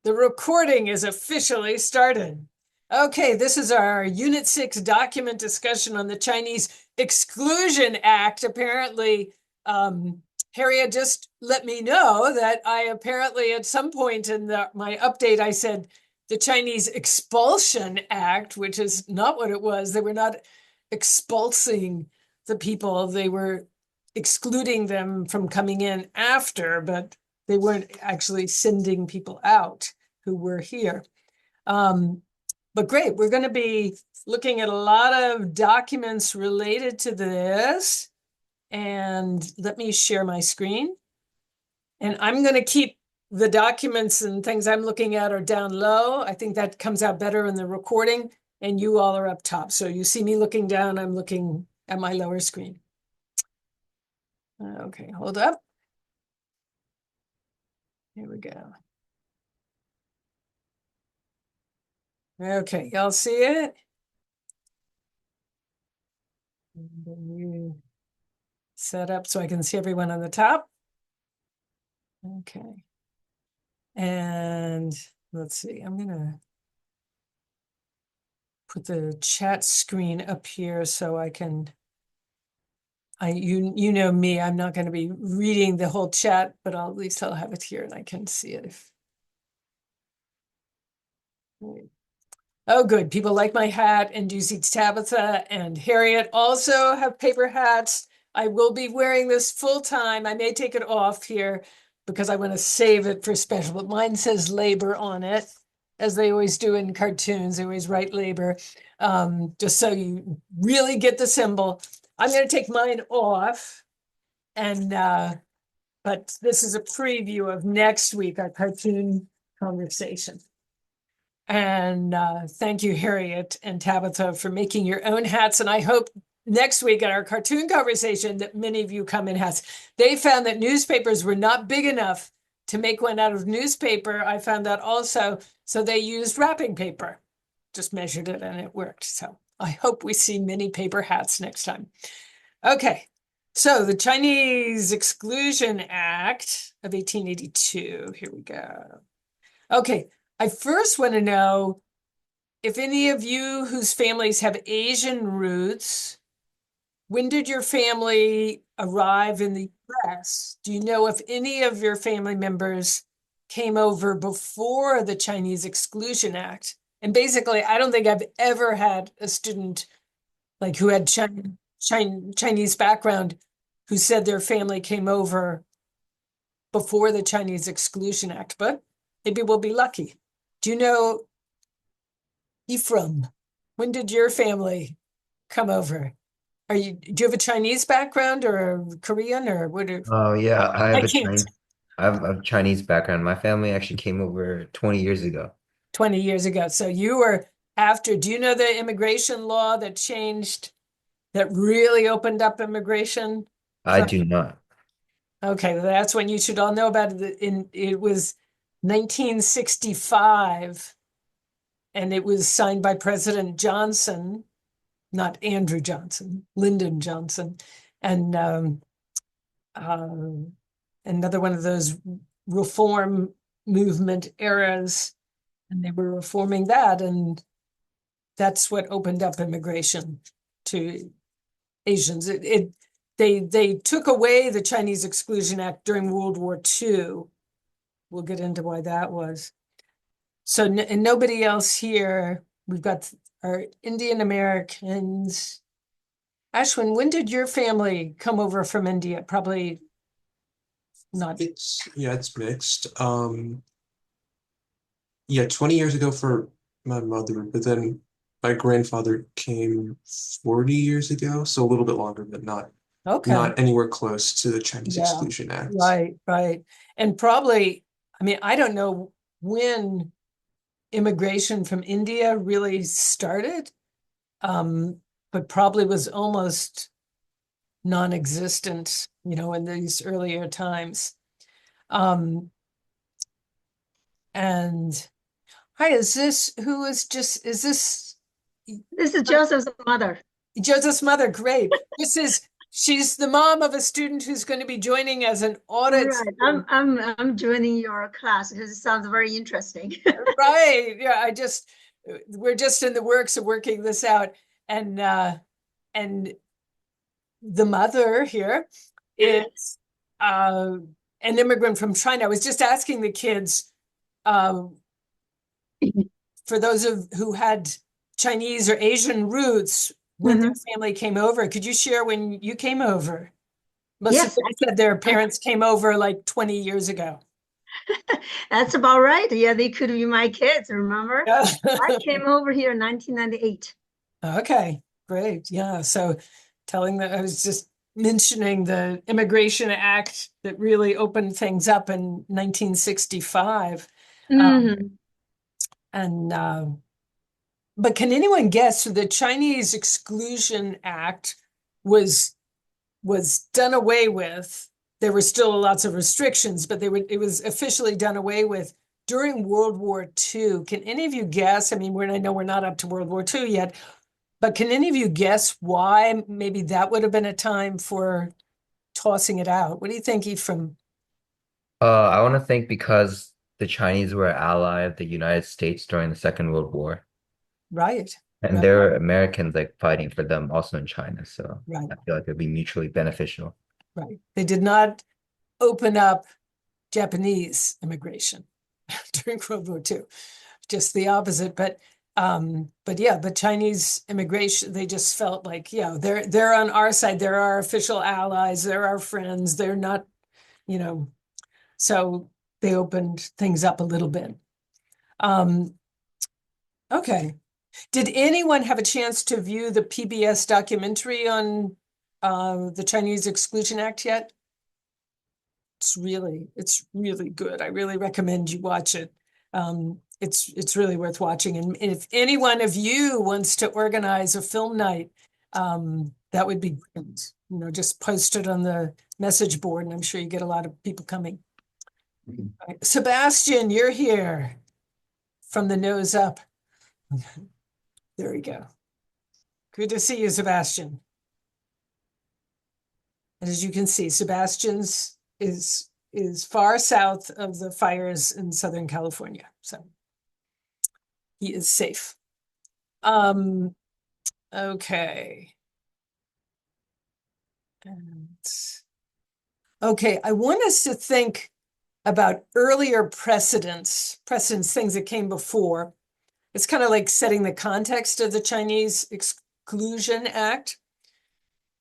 The recording is officially started. Okay, this is our Unit 6 document discussion on the Chinese Exclusion Act. Apparently, Harriet just let me know that I apparently at some point in my update, I said the Chinese Expulsion Act, which is not what it was. They were not expulsing the people. They were excluding them from coming in after, but they weren't actually sending people out who were here. But great, we're going to be looking at a lot of documents related to this. And let me share my screen. And I'm going to keep the documents and things I'm looking at are down low. I think that comes out better in the recording, and you all are up top. So you see me looking down, I'm looking at my lower screen. Okay, hold up. Here we go. Okay, y'all see it? And then you set up so I can see everyone on the top. Okay. And let's see, I'm gonna put the chat screen up here so I can, you know me, I'm not going to be reading the whole chat, but at least I'll have it here and I can see it. Oh, good. People like my hat, and do you see Tabitha and Harriet also have paper hats? I will be wearing this full time. I may take it off here because I want to save it for special, but mine says labor on it, as they always do in cartoons. They always write labor, just so you really get the symbol. I'm going to take mine off, and but this is a preview of next week, our cartoon conversation. And thank you, Harriet and Tabitha, for making your own hats. And I hope next week at our cartoon conversation that many of you come in hats. They found that newspapers were not big enough to make one out of newspaper. I found that also. So they used wrapping paper, just measured it and it worked. So I hope we see many paper hats next time. Okay. So the Chinese Exclusion Act of 1882. Here we go. Okay. I first want to know if any of you whose families have Asian roots, when did your family arrive in the US? Do you know if any of your family members came over before the Chinese Exclusion Act? And basically, I don't think I've ever had a student like who had Chinese background who said their family came over before the Chinese Exclusion Act, but maybe we'll be lucky. Do you know, Ephraim, when did your family come over? Do you have a Chinese background or a Korean or what? Oh yeah, I can't. I have a Chinese background. My family actually came over 20 years ago. 20 years ago. So you were after, do you know the immigration law that changed, that really opened up immigration I from, do not. okay, that's when you should all know about it. It was 1965 and it was signed by President Johnson, not Andrew Johnson, Lyndon Johnson. And uh, another one of those reform movement eras, and they were reforming that, and that's what opened up immigration to Asians. They took away the Chinese Exclusion Act during World War II. We'll get into why that was. So, and nobody else here. We've got our Indian Americans. Ashwin, when did your family come over from India? Probably not. It's mixed. Yeah, 20 years ago for my mother, but then my grandfather came 40 years ago, so a little bit longer, but Okay. not anywhere close to the Chinese Yeah, Exclusion Act. right, right. And probably, I mean, I don't know when immigration from India really started, um, but probably was almost non-existent, in these earlier times. Um, and hi, is this This is Joseph's mother. Joseph's mother? Great. This is She's the mom of a student who's going to be joining as an audit Right. student. I'm joining your class because it sounds very interesting. Right. Yeah, we're just in the works of working this out. And the mother here is uh an immigrant from China. I was just asking the kids, um, for those of who had Chinese or Asian roots when their Mhm. family came over, could you share when you came over? Most of Yes, them said their parents came over like 20 years ago. that's about right. Yeah, they could be my kids, remember? Yeah. I came over here in 1998. Okay, great. Yeah. So telling that I was just mentioning the Immigration Act that really opened things up in 1965. Um, Hmm. and but can anyone guess, so the Chinese Exclusion Act was done away with. There were still lots of restrictions, but it was officially done away with during World War II. Can any of you guess? I mean, I know we're not up to World War II yet, but can any of you guess why maybe that would have been a time for tossing it out? What do you think, Ephraim? I want to think because the Chinese were an ally of the United States during the Second World War, Right, and right, there were Americans like fighting for them also in China. So right, I feel like it'd be mutually beneficial. right. They did not open up Japanese immigration during World War II, just the opposite. But yeah, but Chinese immigration, they just felt like, yeah, they're on our side. They're our official allies. They're our friends. They're not, you know, so they opened things up a little bit. Um, okay. Did anyone have a chance to view the PBS documentary on the Chinese Exclusion Act yet? It's really good. I really recommend you watch it. It's really worth watching. And if any one of you wants to organize a film night, that would be great. You know, just post it on the message board, and I'm sure you get a lot of people coming. All right. Sebastian, you're here from the nose up. There we go. Good to see you, Sebastian. And as you can see, Sebastian's is far south of the fires in Southern California. So he is safe. Um, okay. And okay, I want us to think about earlier precedents, things that came before. It's kind of like setting the context of the Chinese Exclusion Act,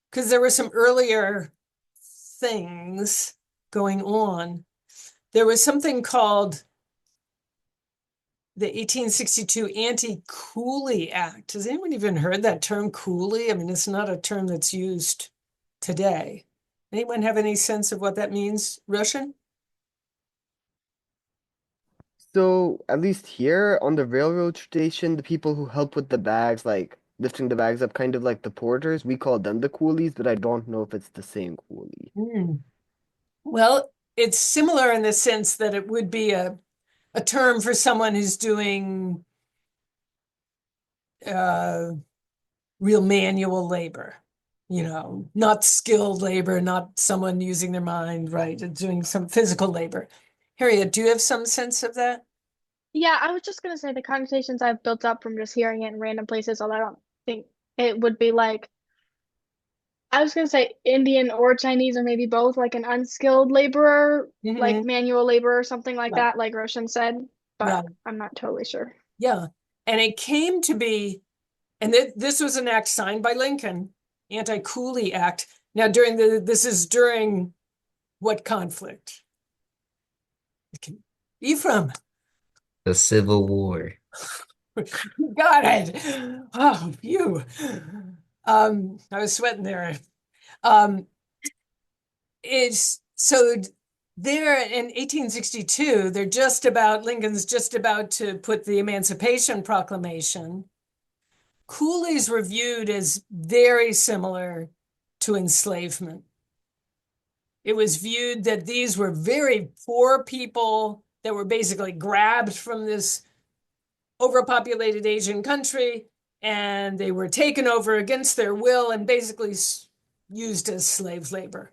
because there were some earlier things going on. There was something called the 1862 Anti-Coolie Act. Has anyone even heard that term, coolie? I mean, it's not a term that's used today. Anyone have any sense of what that means, Russian? So at least here on the railroad station, the people who help with the bags, like lifting the bags up, kind of like the porters, we call them the coolies, but I don't know if it's the same coolie. Hmm. Well, it's similar in the sense that it would be a term for someone who's doing uh, real manual labor, not skilled labor, not someone using their mind, right, and doing some physical labor. Harriet, do you have some sense of that? Yeah, I was just gonna say the connotations I've built up from just hearing it in random places, although I don't think it would be like I was gonna say Indian or Chinese or maybe both, like an unskilled laborer, like Mhm. manual labor or something like Right, that, like Roshan said, but right, I'm not totally sure. yeah. And it came to be, and this was an act signed by Lincoln, Anti-Coolie Act. Now, this is during what conflict? Ephraim, The Civil War. you got it. Oh, you. I was sweating there. Um, it's so there in 1862, Lincoln's just about to put the Emancipation Proclamation. Coolies were viewed as very similar to enslavement. It was viewed that these were very poor people that were basically grabbed from this overpopulated Asian country, and they were taken over against their will and basically used as slave labor.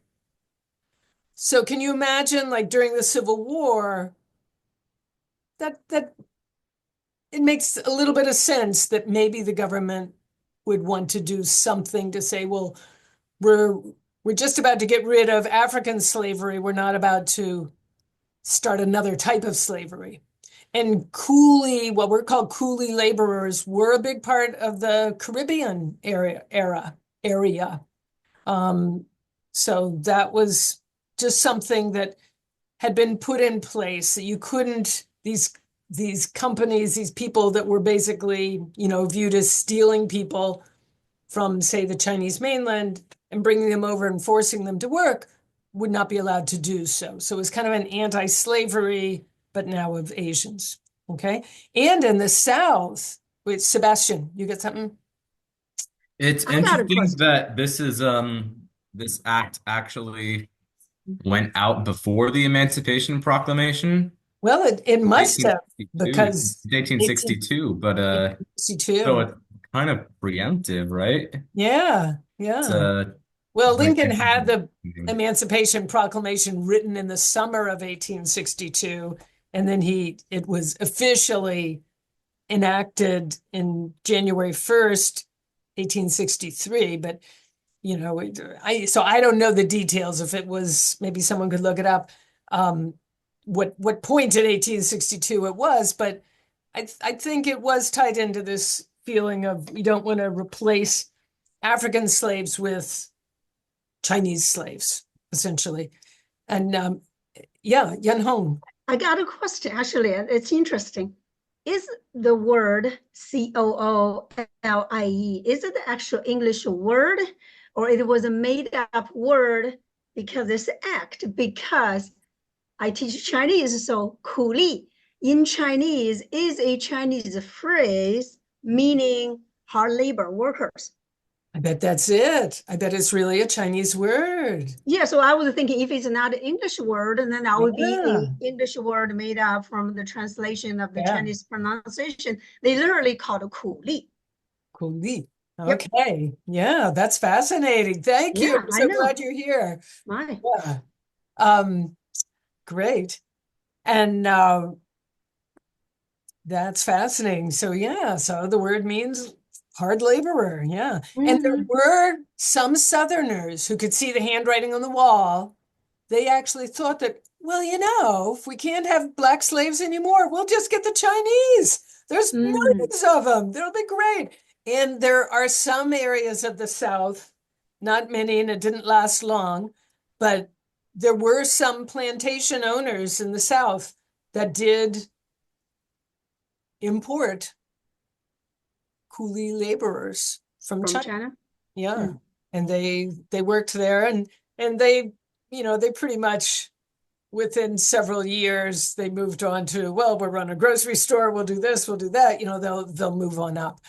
So can you imagine, like during the Civil War, that it makes a little bit of sense that maybe the government would want to do something to say, well, we're just about to get rid of African slavery. We're not about to start another type of slavery. And coolie, what we're called coolie laborers, were a big part of the Caribbean area. So that was just something that had been put in place that you couldn't, these companies, these people that were basically, viewed as stealing people from, say, the Chinese mainland and bringing them over and forcing them to work would not be allowed to do so. So it was kind of an anti-slavery, but now of Asians. Okay. And in the South, wait, Sebastian, you got something? It's I got a interesting question. that this act actually went out before the Emancipation Proclamation, Well, it must have, 1862. because It's 1862, but so 1862. it's kind of preemptive, right? Yeah, It's yeah. Well, like Lincoln had the Emancipation Proclamation written in the summer of 1862, and then it was officially enacted in January 1st, 1863. But so I don't know the details. If it was, maybe someone could look it up. What point in 1862 it was, but I think it was tied into this feeling of we don't want to replace African slaves with Chinese slaves, essentially. And yeah, Yun Hong. I got a question, actually. It's interesting. Is the word COOLIE, is it the actual English word, or it was a made up word because it's act? Because I teach Chinese, so 苦力 in Chinese is a Chinese phrase meaning hard labor workers. I bet that's it. I bet it's really a Chinese word. Yeah, so I was thinking if it's not an English word, and then that would be Yeah. an English word made up from the translation of the Yeah. Chinese pronunciation. They literally call it 苦力. Cool. Yep. Okay. Yeah, that's fascinating. Thank you. Yeah, I'm I so know. glad you're here. My. Yeah. Great. And that's fascinating. So yeah, so the word means hard laborer. Yeah. And there were some Southerners who could see the handwriting on the wall. They actually thought that, well, if we can't have black slaves anymore, we'll just get the Chinese. There's millions of them. That'll be great. And there are some areas of the South, not many, and it didn't last long, but there were some plantation owners in the South that did import coolie laborers from China. Yeah. And they worked there, and they, they pretty much, within several years, they moved on to, well, we'll run a grocery store, we'll do this, we'll do that, they'll move on up.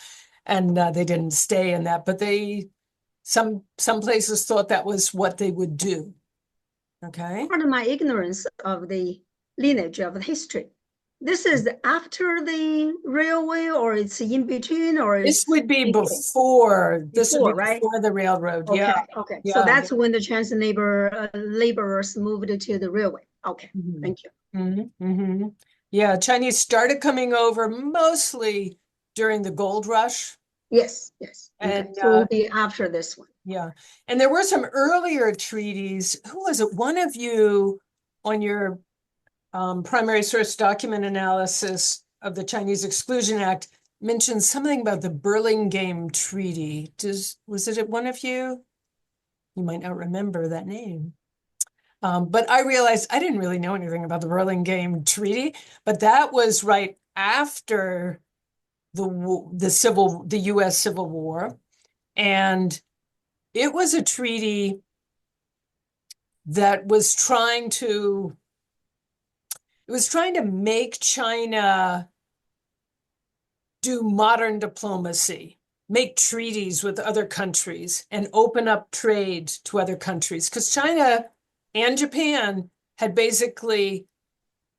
And they didn't stay in that, but some places thought that was what they would do. Okay. Part of my ignorance of the lineage of the history. This is after the railway, or it's in between, or This would be before. This would be right? Before the railroad. Okay, Yeah. okay. Yeah. So that's when the Chinese laborers moved to the railway. Okay, thank you. Yeah, Chinese started coming over mostly during the gold rush. Yes, yes. And okay. So it will be after this one. Yeah. And there were some earlier treaties. Who was it? One of you on your primary source document analysis of the Chinese Exclusion Act mentioned something about the Burlingame Treaty. Was it one of you? You might not remember that name. But I realized I didn't really know anything about the Burlingame Treaty, but that was right after the U.S. Civil War. And it was a treaty that was trying to make China do modern diplomacy, make treaties with other countries, and open up trade to other countries. Because China and Japan had basically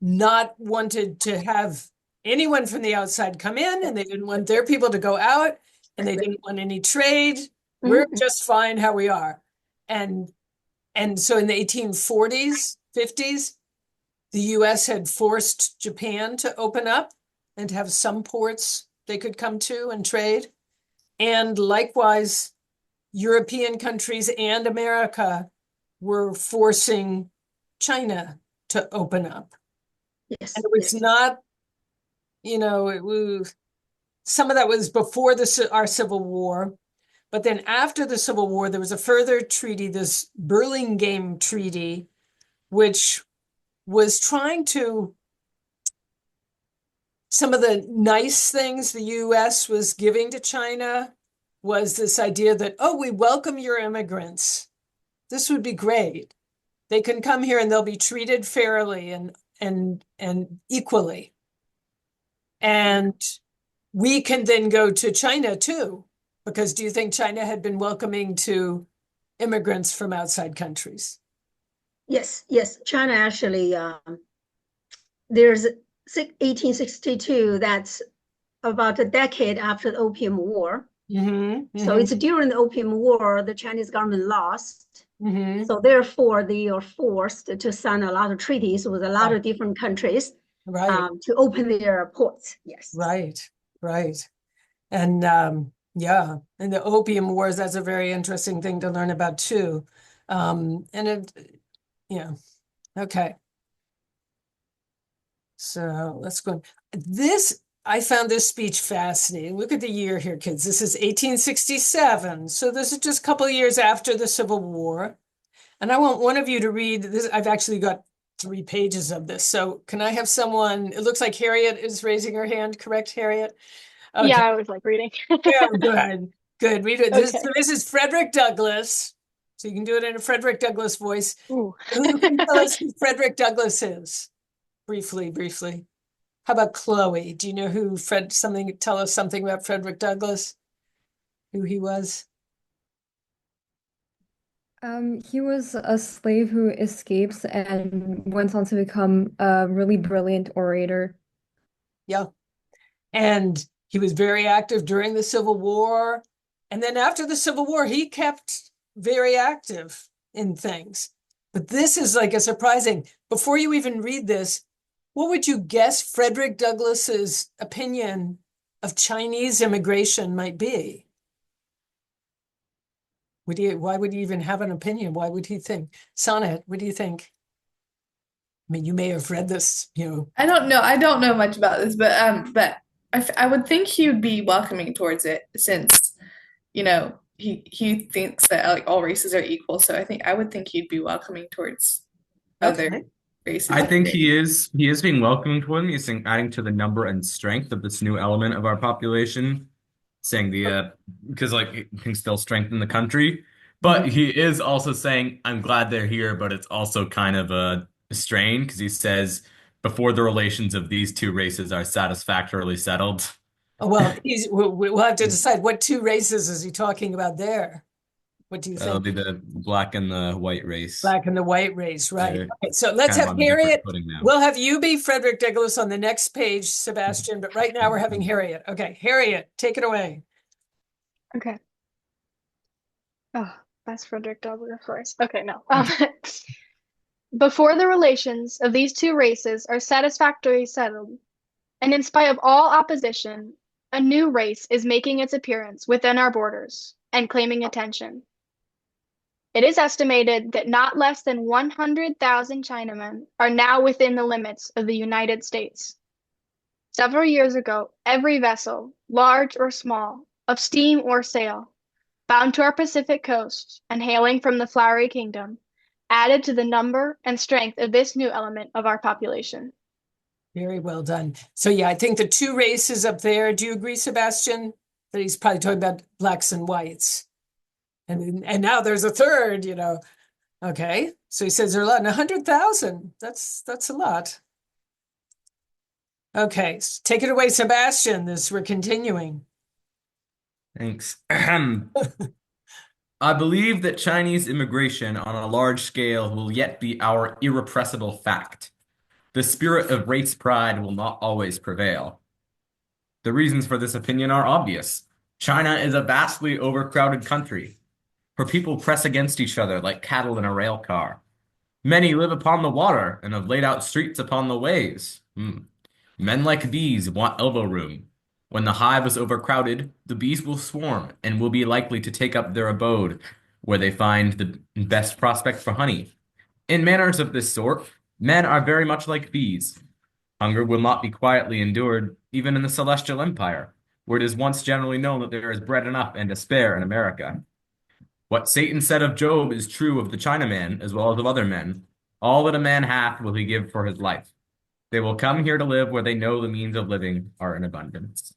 not wanted to have anyone from the outside come in, and they didn't want their people to go out, and they didn't want any trade. We're just fine how we are. And so in the 1840s, 50s, the US had forced Japan to open up and to have some ports they could come to and trade. And likewise, European countries and America were forcing China to open up. Yes, And it was yes. not, it was, some of that was before our Civil War. But then after the Civil War, there was a further treaty, this Burlingame Treaty, which was trying to, some of the nice things the US was giving to China was this idea that, oh, we welcome your immigrants. This would be great. They can come here and they'll be treated fairly and equally. And we can then go to China too, because do you think China had been welcoming to immigrants from outside countries? Yes, yes. China actually, there's 1862, that's about a decade after the Opium War. So it's during the Opium War, the Chinese government lost. So therefore, they are forced to sign a lot of treaties with a lot of different countries to open their ports. Yes. Right. And yeah, and the Opium Wars, that's a very interesting thing to learn about too. Okay. So let's go. I found this speech fascinating. Look at the year here, kids. This is 1867. So this is just a couple of years after the Civil War. And I want one of you to read this. I've actually got 3 pages of this. So can I have someone, it looks like Harriet is raising her hand, correct, Harriet? Okay. Yeah, I was like reading. Yeah, good. Read it. Okay. This is Frederick Douglass. So you can do it in a Frederick Douglass voice. Ooh. Who can tell us who Frederick Douglass is? Briefly. How about Chloe? Do you know who tell us something about Frederick Douglass? Who he was? He was a slave who escapes and went on to become a really brilliant orator. Yeah. And he was very active during the Civil War. And then after the Civil War, he kept very active in things. But this is like a surprising, before you even read this, what would you guess Frederick Douglass's opinion of Chinese immigration might be? Why would he even have an opinion? Why would he think? Sonnet, what do you think? I mean, you may have read this, I don't know much about this, but I would think he would be welcoming towards it since, he thinks that like all races are equal. So I would think he'd be welcoming towards other races. I think he is being welcoming toward them. He's saying adding to the number and strength of this new element of our population, saying because like it can still strengthen the country. But he is also saying, I'm glad they're here, but it's also kind of a strain because he says before the relations of these 2 races are satisfactorily settled. Oh, well, we'll have to decide what 2 races is he talking about there. What do you That'll think? be the black and the white race. Black and the white race, right? They're Okay, so let's kind of have on a different Harriet. footing now. We'll have you be Frederick Douglass on the next page, Sebastian. But right now we're having Harriet. Okay, Harriet, take it away. Okay. Oh, that's Frederick Douglass first. Okay, no. Before the relations of these 2 races are satisfactorily settled, and in spite of all opposition, a new race is making its appearance within our borders and claiming attention. It is estimated that not less than 100,000 Chinamen are now within the limits of the United States. Several years ago, every vessel, large or small, of steam or sail, bound to our Pacific coast and hailing from the Flowery Kingdom, added to the number and strength of this new element of our population. Very well done. So yeah, I think the 2 races up there, do you agree, Sebastian, that he's probably talking about blacks and whites? And now there's a third, Okay, so he says there are a lot, and 100,000. That's a lot. Okay, take it away, Sebastian. We're continuing. Thanks. I believe that Chinese immigration on a large scale will yet be our irrepressible fact. The spirit of race pride will not always prevail. The reasons for this opinion are obvious. China is a vastly overcrowded country. Her people press against each other like cattle in a rail car. Many live upon the water and have laid out streets upon the ways. Men like bees want elbow room. When the hive is overcrowded, the bees will swarm and will be likely to take up their abode where they find the best prospect for honey. In manners of this sort, men are very much like bees. Hunger will not be quietly endured, even in the Celestial Empire, where it is once generally known that there is bread enough and to spare in America. What Satan said of Job is true of the Chinaman as well as of other men. All that a man hath will he give for his life. They will come here to live where they know the means of living are in abundance.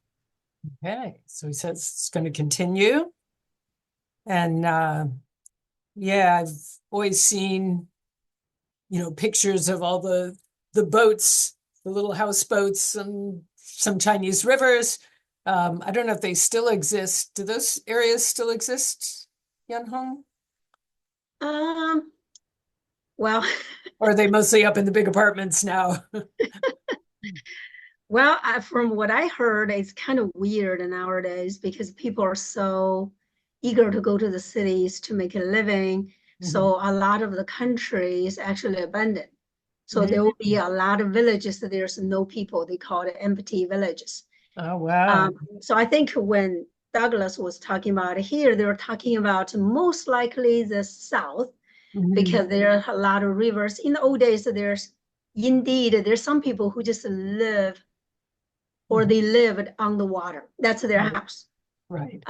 Okay, so he says it's going to continue. And yeah, I've always seen, pictures of all the boats, the little houseboats and some Chinese rivers. I don't know if they still exist. Do those areas still exist, Yunhong? Well, Or are they mostly up in the big apartments now? well, from what I heard, it's kind of weird nowadays because people are so eager to go to the cities to make a living. So a lot of the country is actually abandoned. So there will be a lot of villages that there's no people. They call it empty villages. Oh, wow. So I think when Douglas was talking about here, they were talking about most likely the South, because there are a lot of rivers. In the old days, there's some people who just live or they lived on the water. That's their house. Right.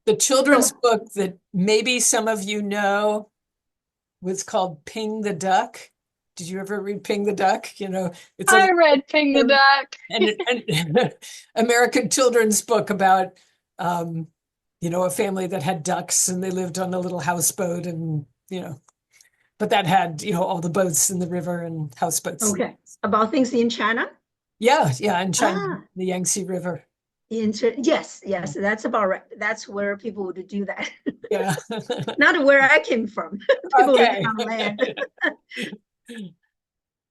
The children's book that maybe some of you know was called Ping the Duck. Did you ever read Ping the Duck? It's I read Ping the Duck. an American children's book about, a family that had ducks and they lived on a little houseboat and, but that had, all the boats in the river and houseboats. Okay. About things in China? Yeah, in China, the Yangtze River. Yes, that's about right. That's where people would do that. Yeah. Not where I came from. People Okay. living on land.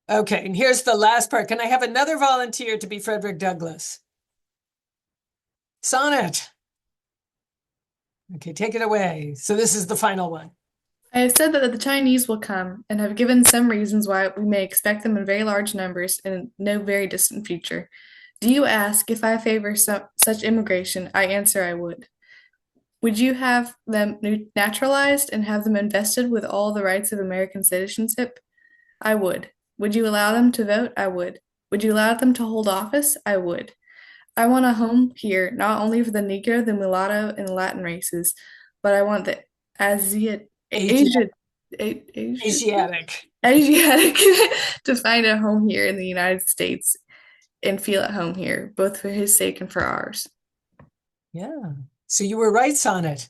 Okay, and here's the last part. Can I have another volunteer to be Frederick Douglass? Sonnet. Okay, take it away. So this is the final one. I have said that the Chinese will come, and have given some reasons why we may expect them in very large numbers in no very distant future. Do you ask if I favor such immigration? I answer I would. Would you have them naturalized and have them invested with all the rights of American citizenship? I would. Would you allow them to vote? I would. Would you allow them to hold office? I would. I want a home here, not only for the Negro, the mulatto, and the Latin races, but I want the Asiatic to find a home here in the United States and feel at home here, both for his sake and for ours. Yeah. So you were right, Sonnet.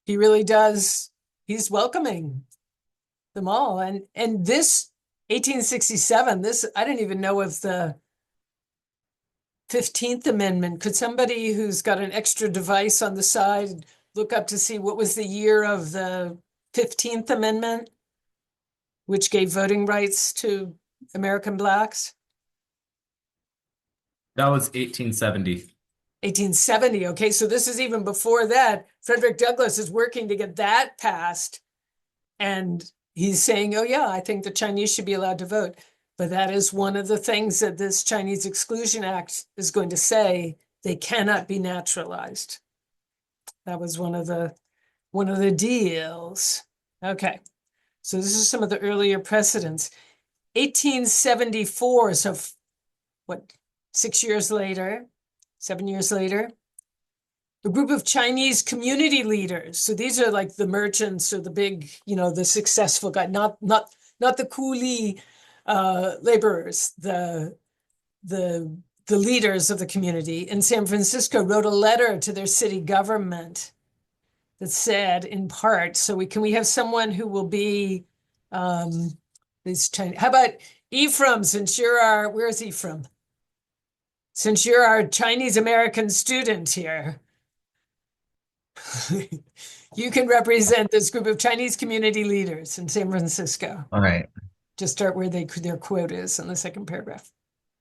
He really does. He's welcoming them all. And this 1867, I didn't even know of the 15th Amendment. Could somebody who's got an extra device on the side look up to see what was the year of the 15th Amendment, which gave voting rights to American Blacks? That was 1870. 1870. Okay, so this is even before that. Frederick Douglass is working to get that passed. And he's saying, oh, yeah, I think the Chinese should be allowed to vote. But that is one of the things that this Chinese Exclusion Act is going to say. They cannot be naturalized. That was one of the deals. Okay, so this is some of the earlier precedents. 1874, so what, 6 years later, 7 years later, a group of Chinese community leaders. So these are like the merchants or the big, the successful guy, not the coolie laborers, the leaders of the community in San Francisco wrote a letter to their city government that said, in part, so we have someone who will be these Chinese. How about Ephraim? Since you're where's Ephraim? Since you're our Chinese American student here, you can represent this group of Chinese community leaders in San Francisco. All right. Just start where their quote is in the second paragraph.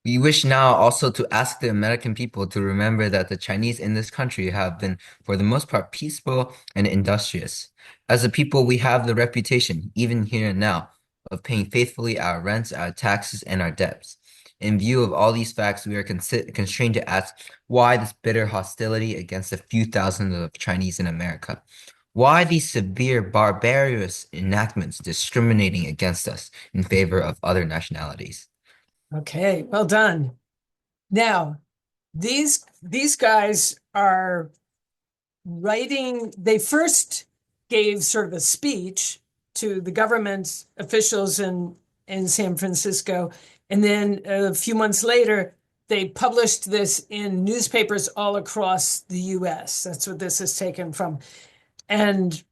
We wish now also to ask the American people to remember that the Chinese in this country have been, for the most part, peaceful and industrious. As a people, we have the reputation, even here and now, of paying faithfully our rents, our taxes, and our debts. In view of all these facts, we are constrained to ask why this bitter hostility against a few thousand of Chinese in America? Why these severe, barbarous enactments discriminating against us in favor of other nationalities? Okay, well done. Now, these guys are writing, they first gave sort of a speech to the government officials in San Francisco, and then a few months later, they published this in newspapers all across the US. That's what this is taken from. And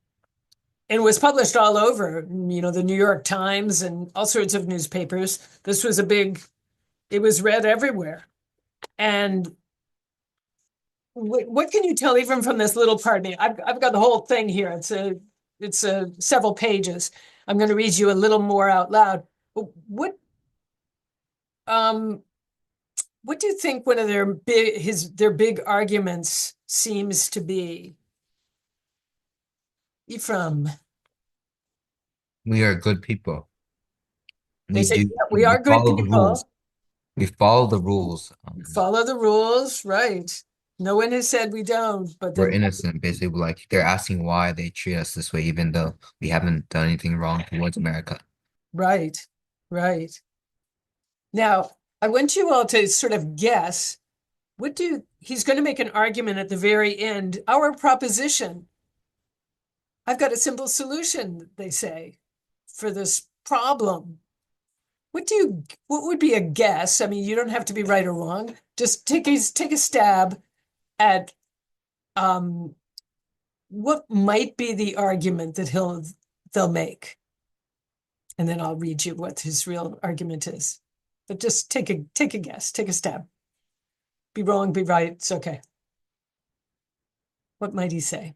it was published all over, the New York Times and all sorts of newspapers. This was it was read everywhere. And what can you tell even from this little part of me? I've got the whole thing here. It's several pages. I'm going to read you a little more out loud. What do you think one of their big arguments seems to be? Ephraim. We are good people. They say, yeah, we We are good follow the people. rules. We follow the rules. Follow the rules, right? No one has said we don't, but We're then innocent, basically. Like they're asking why they treat us this way, even though we haven't done anything wrong towards America. right, right. Now, I want you all to sort of guess he's going to make an argument at the very end. Our proposition. I've got a simple solution, they say, for this problem. What would be a guess? I mean, you don't have to be right or wrong. Just take a stab at what might be the argument that they'll make. And then I'll read you what his real argument is. But just take a guess, take a stab. Be wrong, be right, it's okay. What might he say?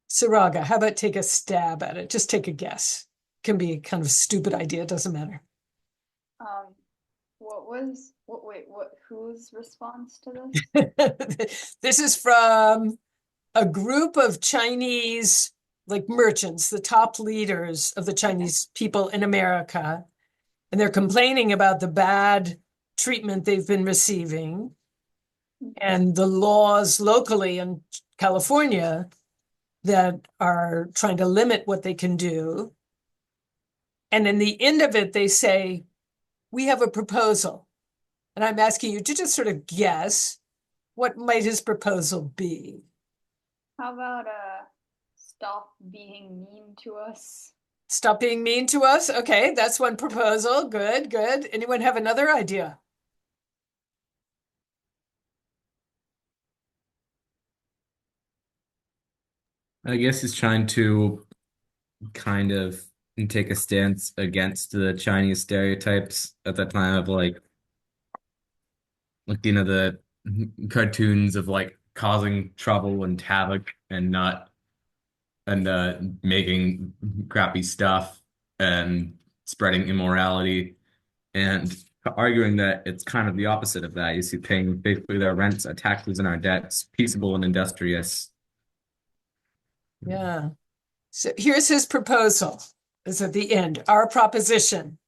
Saraga, how about take a stab at it? Just take a guess. Can be a kind of stupid idea, it doesn't matter. Whose response to this? This is from a group of Chinese, like merchants, the top leaders of the Chinese people in America. And they're complaining about the bad treatment they've been receiving and the laws locally in California that are trying to limit what they can do. And in the end of it, they say, we have a proposal. And I'm asking you to just sort of guess, what might his proposal be? How about stop being mean to us? Stop being mean to us? Okay, that's one proposal. Good, good. Anyone have another idea? I guess he's trying to kind of take a stance against the Chinese stereotypes at that time of like the cartoons of like causing trouble and havoc and not making crappy stuff and spreading immorality and arguing that it's kind of the opposite of that. You see, paying basically their rents, our taxes, and our debts, peaceable and industrious. Yeah. So here's his proposal. It's at the end, our proposition.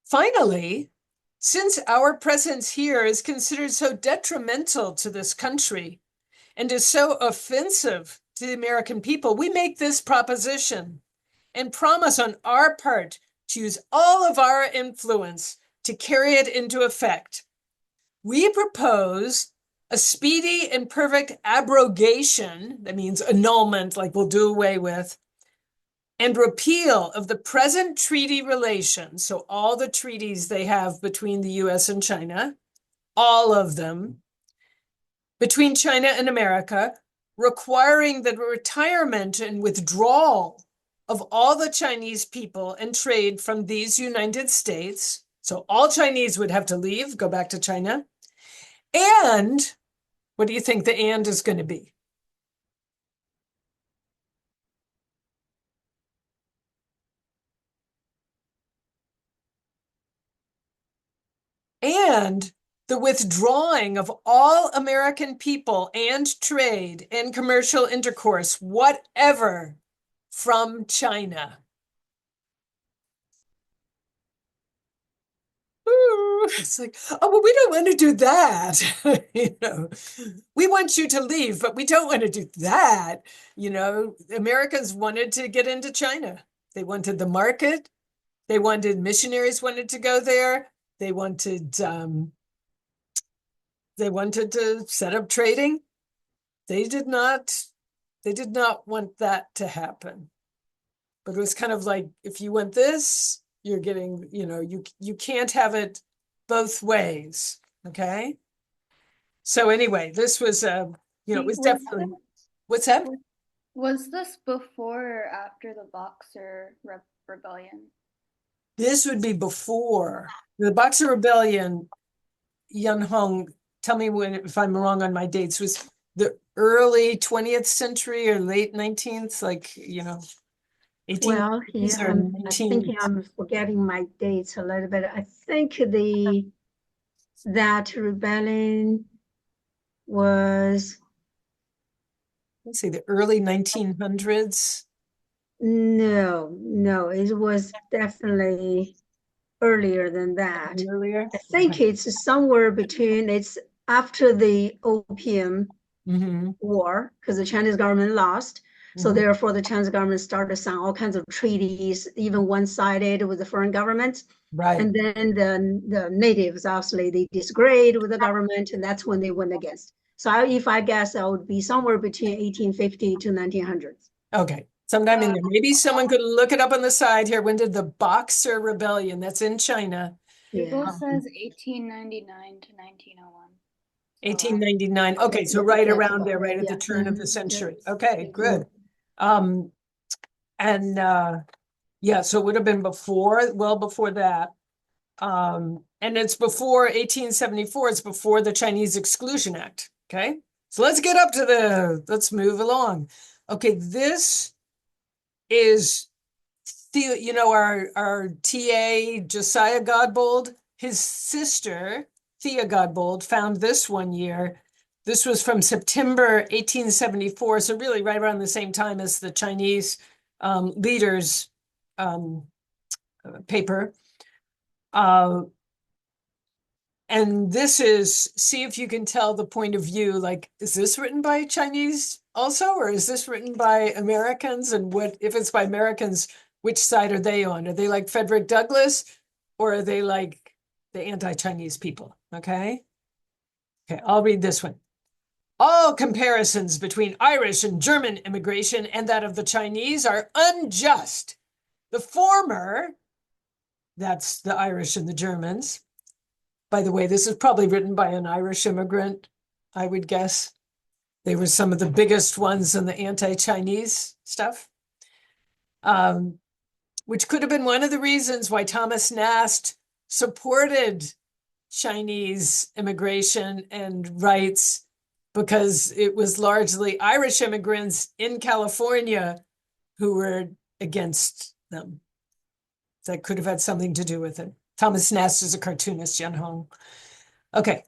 Finally, since our presence here is considered so detrimental to this country and is so offensive to the American people, we make this proposition and promise on our part to use all of our influence to carry it into effect. We propose a speedy and perfect abrogation, that means annulment, like we'll do away with, and repeal of the present treaty relations, so all the treaties they have between the US and China, all of them, between China and America, requiring the retirement and withdrawal of all the Chinese people and trade from these United States. So all Chinese would have to leave, go back to China. And what do you think the and is going to be? and the withdrawing of all American people and trade and commercial intercourse, whatever, from China. Ooh, it's like, oh, well, we don't want to do that. You know, we want you to leave, but we don't want to do that. You know, Americans wanted to get into China. They wanted the market. They wanted missionaries wanted to go there. They wanted to set up trading. They did not want that to happen. But it was kind of like, if you want this, you're getting, you know, you can't have it both ways. Okay. So anyway, this was you know, it was definitely, what's that? Was this before or after the Boxer Rebellion? This would be before the Boxer Rebellion. Yun Hong, tell me if I'm wrong on my dates, was the early 20th century or late 19th, like, you know, 18 Well, yeah, or I'm 19. thinking I'm forgetting my dates a little bit. I think that rebellion was, Let's say the early 1900s. no, it was definitely earlier than that. Earlier. I think it's somewhere between, it's after the Opium Mm-hmm. War, because the Chinese government lost. So Mhm. therefore, the Chinese government started signing all kinds of treaties, even one-sided with the foreign governments. Right. And then the natives, obviously, they disagreed with the government, and that's when they went against. So if I guess, that would be somewhere between 1850 to 1900s. Okay. Sometime in there. Maybe someone could look it up on the side here. When did the Boxer Rebellion, that's in China, Google Yeah. says 1899 to 1901. 1899. Okay, so Yeah, right that's around about there, right. right at the Yeah. turn of the Mhm. century. Yeah. Okay, Yeah. good. And yeah, so it would have been well before that. And it's before 1874, it's before the Chinese Exclusion Act. Okay, so let's get up to let's move along. Okay, this is you know, our TA Josiah Godbold, his sister Thea Godbold found this one year. This was from September 1874, so really right around the same time as the Chinese leaders paper. And this is, see if you can tell the point of view, like, is this written by Chinese also, or is this written by Americans? And what, if it's by Americans, which side are they on? Are they like Frederick Douglass, or are they like the anti-Chinese people? Okay. Okay, I'll read this one. All comparisons between Irish and German immigration and that of the Chinese are unjust. The former, that's the Irish and the Germans. By the way, this is probably written by an Irish immigrant, I would guess. They were some of the biggest ones in the anti-Chinese stuff, which could have been one of the reasons why Thomas Nast supported Chinese immigration and rights, because it was largely Irish immigrants in California who were against them. That could have had something to do with it. Thomas Nast is a cartoonist, Yun Hong. Okay.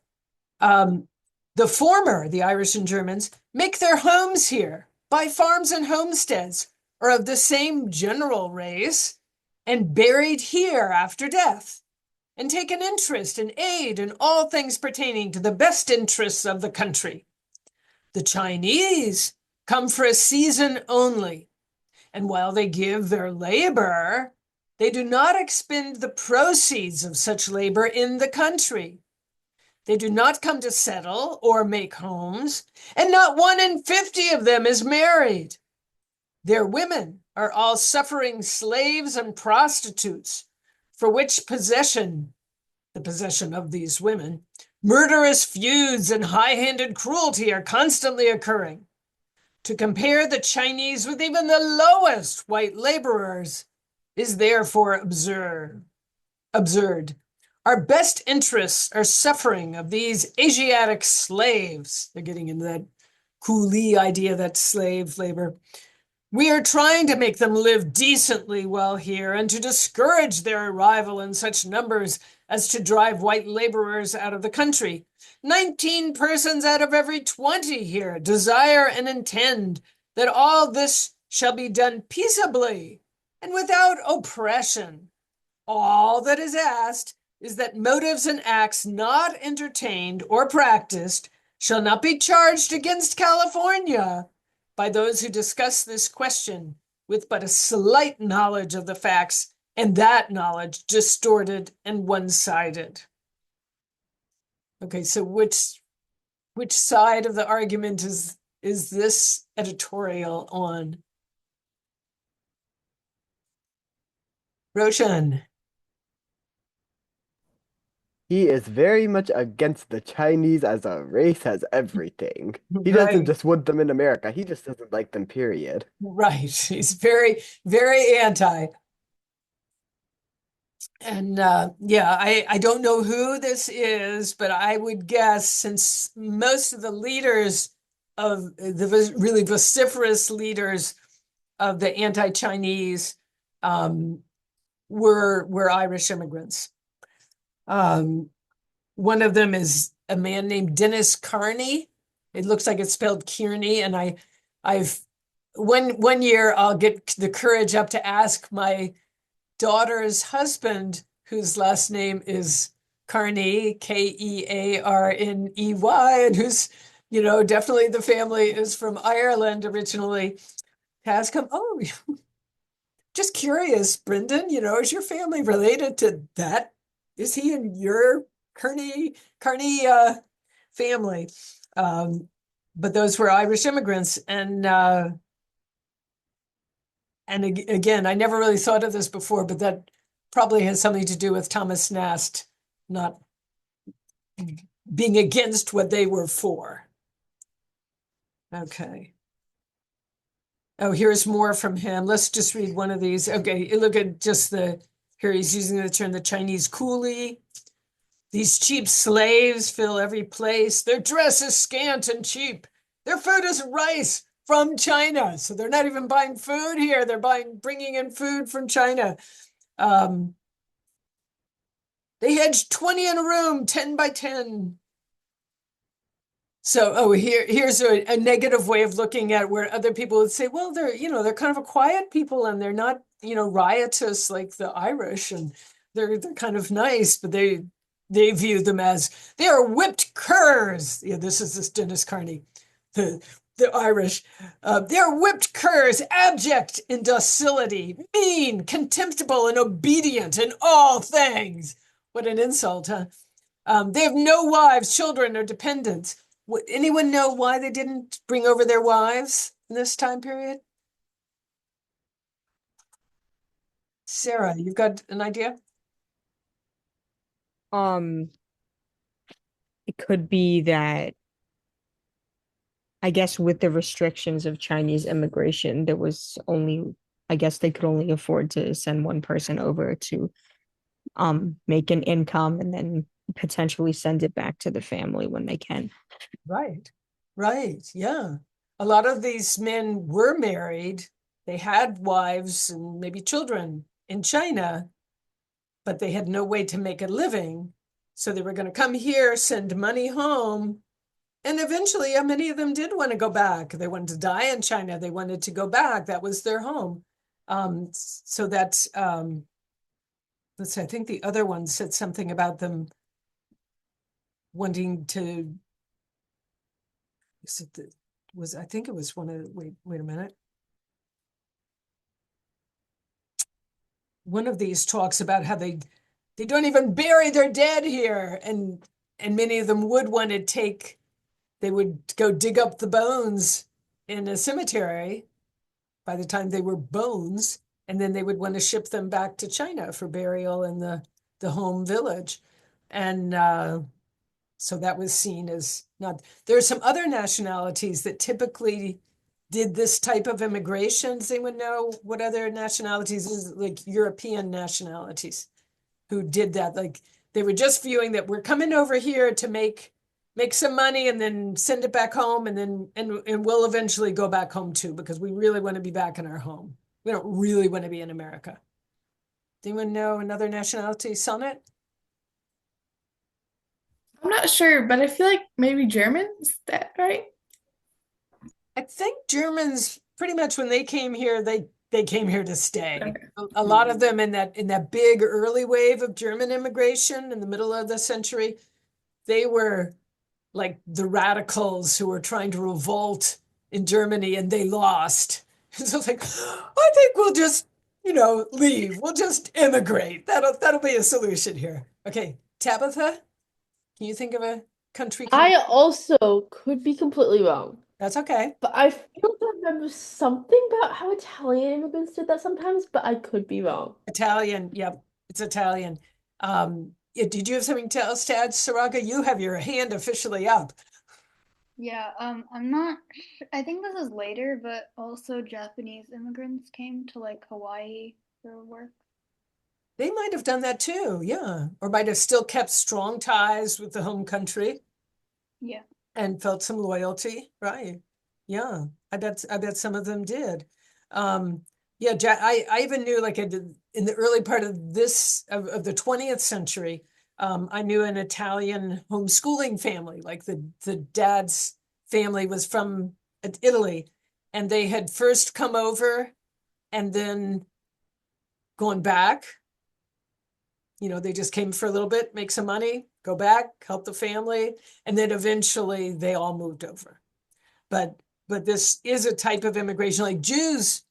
The former, the Irish and Germans, make their homes here, buy farms and homesteads, are of the same general race, and buried here after death, and take an interest and aid in all things pertaining to the best interests of the country. The Chinese come for a season only, and while they give their labor, they do not expend the proceeds of such labor in the country. They do not come to settle or make homes, and not 1 in 50 of them is married. Their women are all suffering slaves and prostitutes, for which possession, the possession of these women, murderous feuds and high-handed cruelty are constantly occurring. To compare the Chinese with even the lowest white laborers is therefore absurd. Our best interests are suffering of these Asiatic slaves. They're getting into that coolie idea, that slave labor. We are trying to make them live decently while here and to discourage their arrival in such numbers as to drive white laborers out of the country. 19 persons out of every 20 here desire and intend that all this shall be done peaceably and without oppression. All that is asked is that motives and acts not entertained or practiced shall not be charged against California by those who discuss this question with but a slight knowledge of the facts, and that knowledge distorted and one-sided. Okay, so which side of the argument is this editorial on? Roshan. He is very much against the Chinese as a race, as everything. He doesn't Right. just want them in America. He just doesn't like them, period. Right. He's very, very anti. And yeah, I don't know who this is, but I would guess since most of the leaders of really vociferous leaders of the anti-Chinese were Irish immigrants. One of them is a man named Dennis Carney. It looks like it's spelled Kearney, and I've one year I'll get the courage up to ask my daughter's husband, whose last name is Carney, Kearney, and who's, definitely the family is from Ireland originally, to ask him, oh, just curious, Brendan, is your family related to that? Is he in your Carney family? But those were Irish immigrants, and again, I never really thought of this before, but that probably has something to do with Thomas Nast not being against what they were for. Okay. Oh, here's more from him. Let's just read one of these. Okay, look at just here he's using the term the Chinese coolie. These cheap slaves fill every place. Their dress is scant and cheap. Their food is rice from China. So they're not even buying food here. They're bringing in food from China. They hedge 20 in a room, 10 by 10. So, here's a negative way of looking at where other people would say, well, they're kind of a quiet people and they're not, riotous like the Irish, and they're kind of nice, but they view them as they are whipped curs. Yeah, this is Dennis Carney, the Irish. They're whipped curs, abject in docility, mean, contemptible, and obedient in all things. What an insult, huh? They have no wives, children, or dependents. Would anyone know why they didn't bring over their wives in this time period? Sarah, you've got an idea? It could be that, I guess, with the restrictions of Chinese immigration, there was I guess they could only afford to send one person over to make an income and then potentially send it back to the family when they can. Right, yeah. A lot of these men were married. They had wives and maybe children in China, but they had no way to make a living. So they were going to come here, send money home. And eventually, many of them did want to go back. They wanted to die in China. They wanted to go back. That was their home. So that's, let's see, I think the other one said something about them wanting to, I think it was one of, wait a minute. One of these talks about how they don't even bury their dead here. And many of them would want to they would go dig up the bones in a cemetery by the time they were bones, and then they would want to ship them back to China for burial in the home village. And so that was seen as not, there are some other nationalities that typically did this type of immigration. Does anyone know what other nationalities is, like European nationalities who did that? Like they were just viewing that we're coming over here to make make some money and then send it back home, and then and we'll eventually go back home too, because we really want to be back in our home. We don't really want to be in America. Do anyone know another nationality? Sonnet? I'm not sure, but I feel like maybe German. Is that right? I think Germans pretty much when they came here, they came here to stay. Okay. A lot of them in that big early wave of German immigration in the middle of the century, they were like the radicals who were trying to revolt in Germany, and they lost. So it's like, I think we'll just, leave. We'll just immigrate. That'll be a solution here. Okay, Tabitha, can you think of a country? I also could be completely wrong, That's okay. but I feel to remember something about how Italian immigrants did that sometimes, but I could be wrong. Italian. Yep, it's Italian. Did you have something else to add, Saraga? You have your hand officially up. Yeah, I'm not I think this is later, but also Japanese immigrants came to like Hawaii for work. They might have done that too, yeah. Or might have still kept strong ties with the home country Yeah. and felt some loyalty, right? Yeah, I bet some of them did. Yeah, I even knew like in the early part of of the 20th century, I knew an Italian homeschooling family, like the dad's family was from Italy, and they had first come over and then gone back. They just came for a little bit, make some money, go back, help the family, and then eventually they all moved over. But this is a type of immigration like Jews.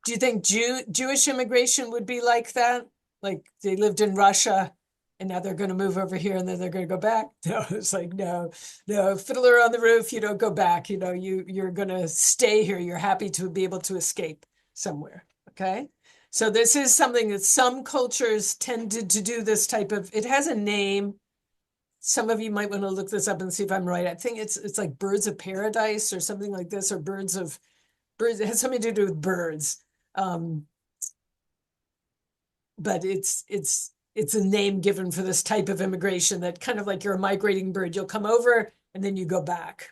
Do you think Jewish immigration would be like that? Like they lived in Russia and now they're going to move over here and then they're going to go back? No, it's like, no, Fiddler on the Roof, you don't go back. You're going to stay here. You're happy to be able to escape somewhere. Okay. So this is something that some cultures tended to do this type of, it has a name. Some of you might want to look this up and see if I'm right. I think it's like birds of paradise or something like this, or birds. It has something to do with birds. But it's a name given for this type of immigration that kind of like you're a migrating bird. You'll come over and then you go back.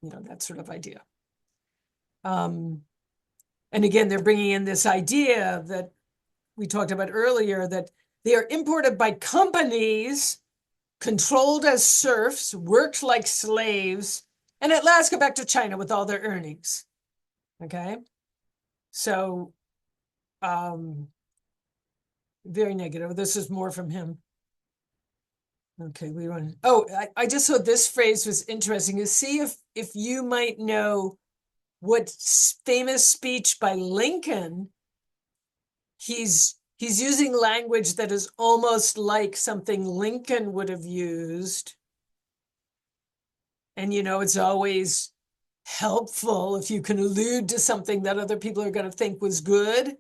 That sort of idea. And again, they're bringing in this idea that we talked about earlier, that they are imported by companies, controlled as serfs, worked like slaves, and at last go back to China with all their earnings. Okay? So, very negative. This is more from him. Okay, I just thought this phrase was interesting. To see if you might know what famous speech by Lincoln, he's using language that is almost like something Lincoln would have used. And it's always helpful if you can allude to something that other people are going to think was good,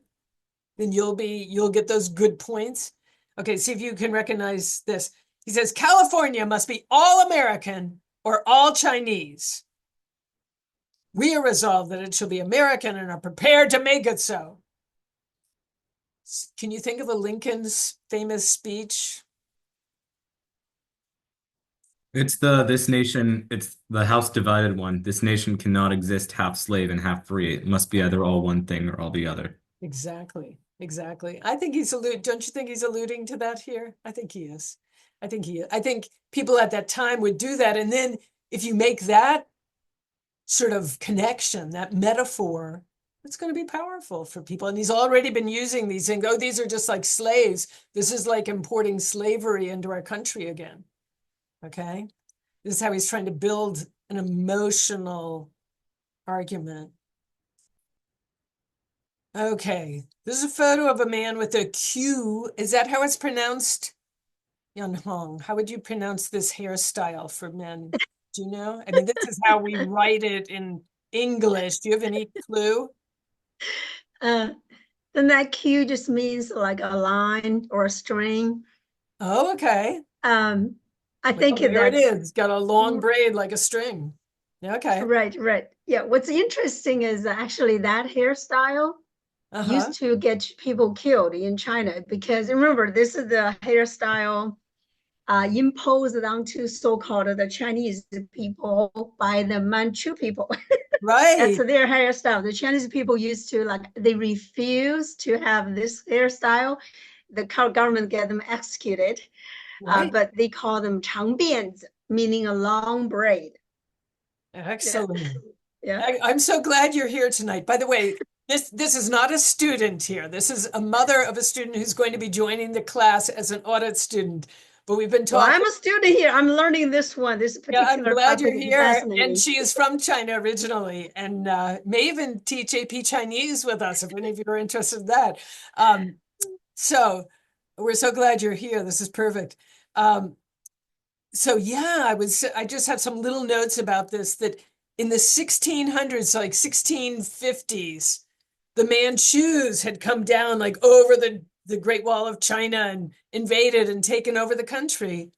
then you'll get those good points. Okay, see if you can recognize this. He says, California must be all American or all Chinese. We are resolved that it shall be American and are prepared to make it so. Can you think of a Lincoln's famous speech? It's the House divided one. This nation cannot exist half slave and half free. It must be either all one thing or all the other. Exactly. I think don't you think he's alluding to that here? I think he is. I think people at that time would do that. And then if you make that sort of connection, that metaphor, it's going to be powerful for people. And he's already been using these things. Oh, these are just like slaves. This is like importing slavery into our country again. Okay. This is how he's trying to build an emotional argument. Okay. This is a photo of a man with a Q. Is that how it's pronounced? Yun Hong, how would you pronounce this hairstyle for men? Do you know? I mean, this is how we write it in English. Do you have any clue? Then that Q just means like a line or a string. Oh, okay. I think there it that's is. Got a long braid like a string. Okay. right. Yeah. What's interesting is actually that hairstyle used to get people killed in China, because remember, this is the hairstyle imposed onto so-called the Chinese people by the Manchu people. That's Right, their hairstyle. The Chinese people used to they refuse to have this hairstyle. The government get them executed, right. but they call them 长辫子, meaning a long braid. Excellent. Yeah. I'm so glad you're here tonight. By the way, this is not a student here. This is a mother of a student who's going to be joining the class as an audit student. But we've been Well, I'm talking. a student here. I'm learning this one. This Yeah, I'm particular glad you're topic is here. And fascinating. she is from China originally and may even teach AP Chinese with us if any of you are interested in that. So we're so glad you're here. This is perfect. So yeah, I just have some little notes about this that in the 1600s, like 1650s, the Manchus had come down like over the Great Wall of China and invaded and taken over the country.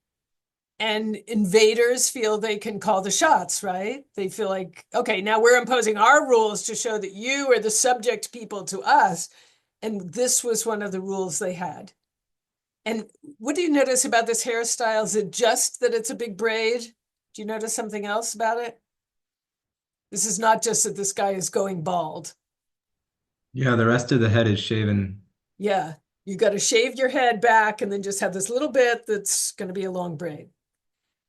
And invaders feel they can call the shots, right? They feel like, okay, now we're imposing our rules to show that you are the subject people to us. And this was one of the rules they had. And what do you notice about this hairstyle? Is it just that it's a big braid? Do you notice something else about it? This is not just that this guy is going bald. Yeah, the rest of the head is shaven. Yeah, you got to shave your head back and then just have this little bit that's going to be a long braid.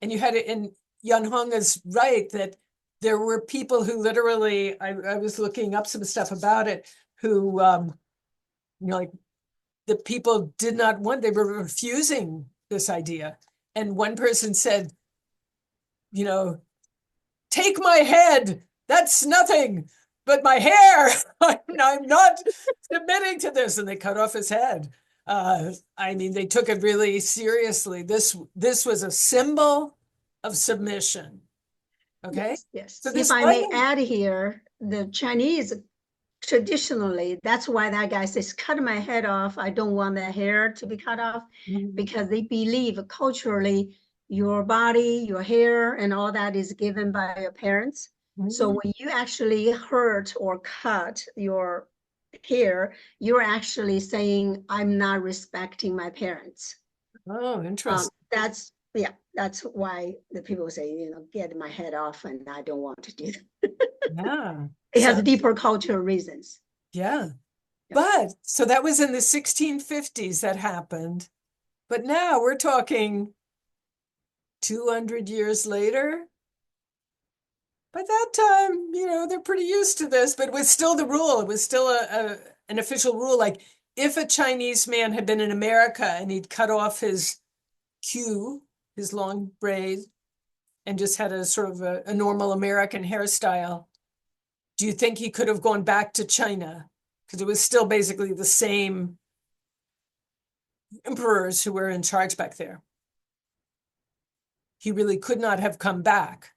And you had it in Yun Hong is right that there were people who literally, I was looking up some stuff about it, who, like the people did not want, they were refusing this idea. And one person said, take my head, that's nothing, but my hair, I'm not submitting to this. And they cut off his head. I mean, they took it really seriously. This was a symbol of submission. Okay. Yes. So If this I may wasn't- add here, the Chinese traditionally, that's why that guy says, cut my head off. I don't want the hair to be cut off, because they believe culturally your body, your hair, and all that is given by your parents. So when you actually hurt or cut your hair, you're actually saying, I'm not respecting my parents. Oh, interesting. That's why the people say, get my head off, and I don't want to do that. Yeah. It has deeper cultural reasons. Yeah. But so that was in the 1650s that happened. But now we're talking 200 years later. By that time, they're pretty used to this, but it was still the rule. It was still an official rule. Like if a Chinese man had been in America and he'd cut off his queue, his long braid, and just had a sort of a normal American hairstyle, do you think he could have gone back to China? Because it was still basically the same emperors who were in charge back there. He really could not have come back.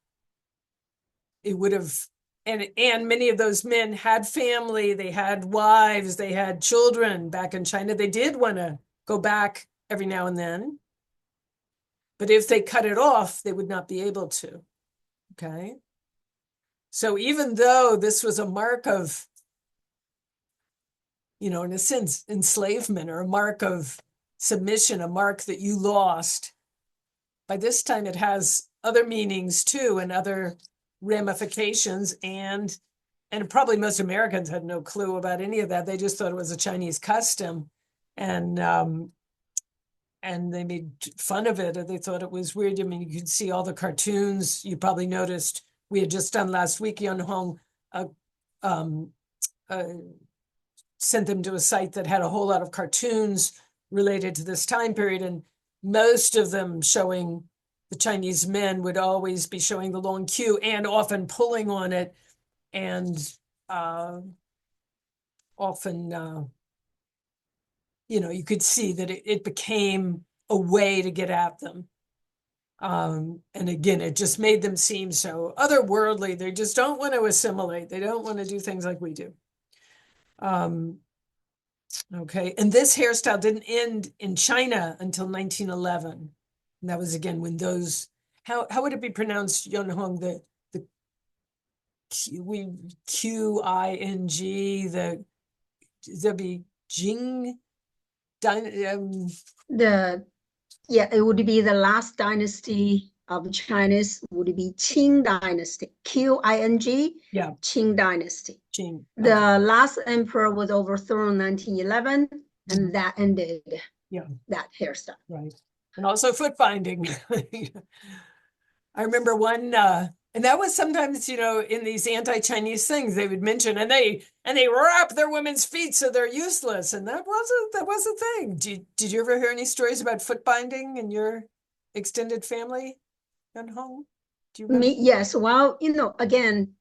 It would have, and many of those men had family, they had wives, they had children back in China. They did want to go back every now and then. But if they cut it off, they would not be able to. Okay. So even though this was a mark of, in a sense, enslavement or a mark of submission, a mark that you lost, by this time it has other meanings too and other ramifications. And probably most Americans had no clue about any of that. They just thought it was a Chinese custom. And they made fun of it, or they thought it was weird. I mean, you could see all the cartoons. You probably noticed we had just done last week, Yun Hong sent them to a site that had a whole lot of cartoons related to this time period, and most of them showing the Chinese men would always be showing the long queue and often pulling on it, and often you could see that it became a way to get at them. And again, it just made them seem so otherworldly. They just don't want to assimilate. They don't want to do things like we do. Okay, and this hairstyle didn't end in China until 1911. And that was again when those, how would it be pronounced, Yun Hong, the Qing, there'd be Jing, The Yeah, it would be the last dynasty of Chinese would be Qing dynasty, Qing, Yeah, Qing dynasty. Jing. The Okay. last emperor was overthrown in 1911, and that ended Yeah, that hairstyle. right. And also foot binding. I remember one, and that was sometimes, in these anti-Chinese things they would mention, and they wrap their women's feet so they're useless, and that was a thing. Did you ever hear any stories about foot binding in your extended family at home? Do you remember? Yes, well, again,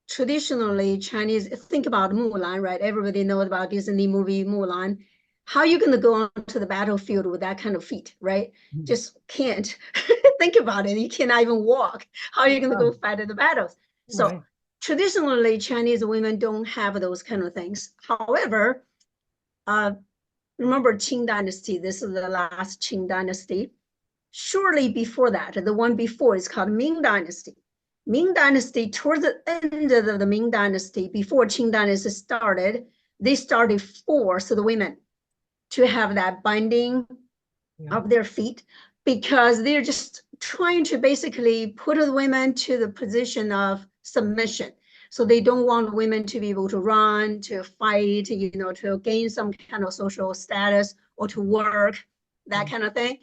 traditionally Chinese, think about Mulan, right? Everybody knows about Disney movie Mulan. How are you going to go onto the battlefield with that kind of feet, right? Just can't. Think about it. You cannot even walk. How are you going to go fight in the battles? So Right. traditionally, Chinese women don't have those kind of things. However, remember Qing Dynasty. This is the last Qing Dynasty. Shortly before that, the one before is called Ming Dynasty. Ming Dynasty, towards the end of the Ming Dynasty, before Qing Dynasty started, they started force the women to have that binding of their feet because they're just trying to basically put the women to the position of submission. So they don't want women to be able to run, to fight, to gain some kind of social status or to work, that kind of thing.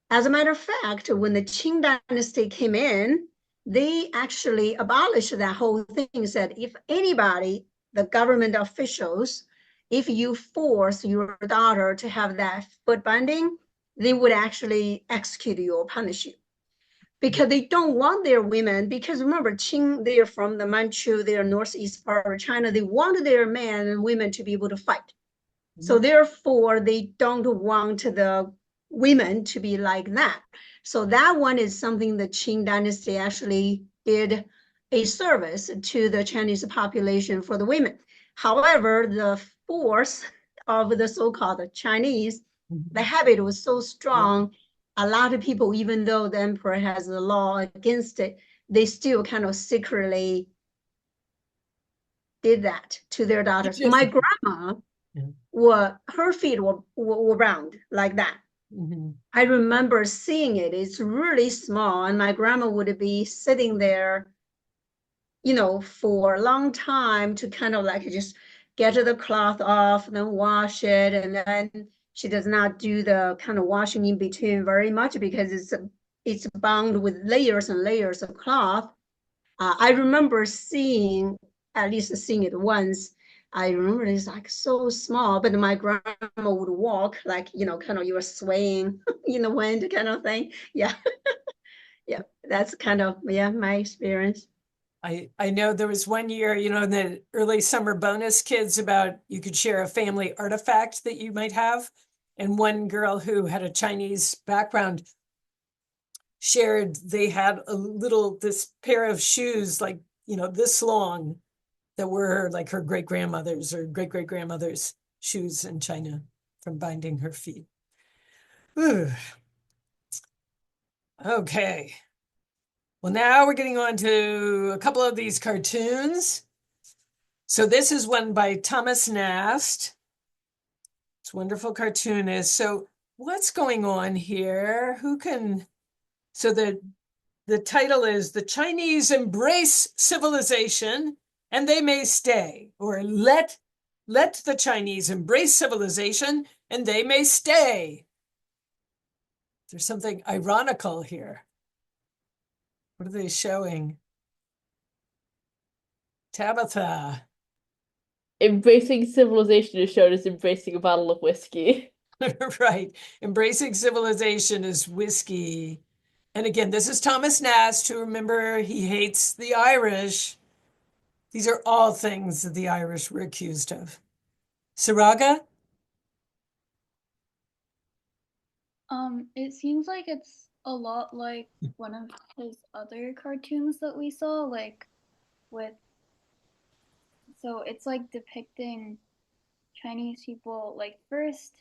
As a matter of fact, when the Qing dynasty came in, they actually abolished that whole thing, said if anybody, the government officials, if you force your daughter to have that foot binding, they would actually execute you or punish you. Because they don't want their women, because remember, Qing, they're from the Manchu, they're northeast part of China, they want their men and women to be able to fight. So therefore, they don't want the women to be like that. So that one is something the Qing dynasty actually did a service to the Chinese population for the women. However, the force of the so-called Chinese, the habit was so strong, a lot of people, even though the emperor has a law against it, they still kind of secretly did that to their daughters. My grandma, her feet were round like that. I remember seeing it. It's really small, and my grandma would be sitting there, for a long time to kind of like just get the cloth off, then wash it, and then she does not do the kind of washing in between very much because it's bound with layers and layers of cloth. I remember at least seeing it once. I remember it's like so small, but my grandma would walk like, kind of you were swaying in the wind kind of thing. Yeah. Yeah. That's kind of, my experience. I know there was one year, in the early summer bonus kids about you could share a family artifact that you might have. And one girl who had a Chinese background shared they had this pair of shoes like, this long that were like her great grandmother's or great great grandmother's shoes in China from binding her feet. Ugh. Okay. Well, now we're getting on to a couple of these cartoons. So this is one by Thomas Nast. It's a wonderful cartoonist. So what's going on here? So the title is The Chinese Embrace Civilization and They May Stay, or let the Chinese embrace civilization and they may stay. There's something ironical here. What are they showing? Tabitha. Embracing civilization is shown as embracing a bottle of whiskey. Right. Embracing civilization is whiskey. And again, this is Thomas Nast, who, remember, he hates the Irish. These are all things that the Irish were accused of. Saraga? It seems like it's a lot like one of his other cartoons that we saw, like with, so it's like depicting Chinese people, like first,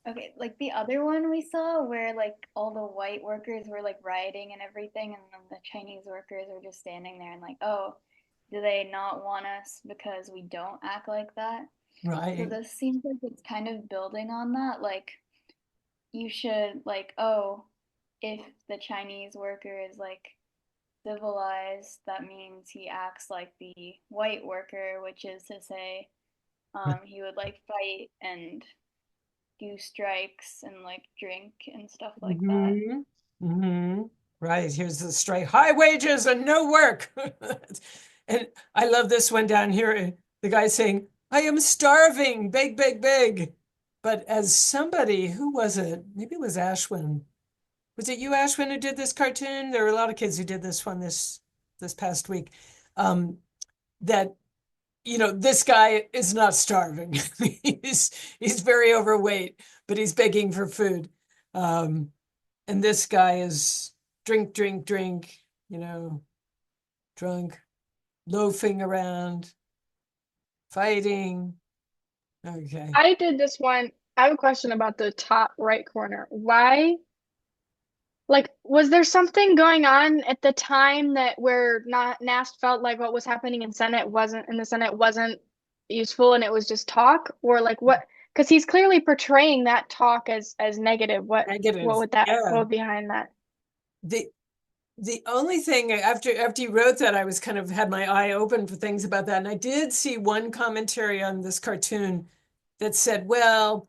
okay, like the other one we saw where like all the white workers were like rioting and everything, and then the Chinese workers are just standing there and like, oh, do they not want us because we don't act like that? So Right. this seems like it's kind of building on that, like, you should like, oh, if the Chinese worker is like civilized, that means he acts like the white worker, which is to say, he would like fight and do strikes and like drink and stuff like that. Right, here's the strike. High wages and no work. And I love this one down here. The guy saying, I am starving, beg, beg, beg. But as somebody, who was it? Maybe it was Ashwin. Was it you, Ashwin, who did this cartoon? There were a lot of kids who did this one this past week. That, you know, this guy is not starving. He's very overweight, but he's begging for food. And this guy is drink, drink, drink, you know, drunk, loafing around, fighting. Okay. I did this one. I have a question about the top right corner. Why? Like, was there something going on at the time that where not Nast felt like what was happening in the Senate wasn't useful and it was just talk? Or like what? Because he's clearly portraying that talk as negative. What Negative, would that yeah. go behind that? The only thing after you wrote that, I was kind of had my eye open for things about that. And I did see one commentary on this cartoon that said, well,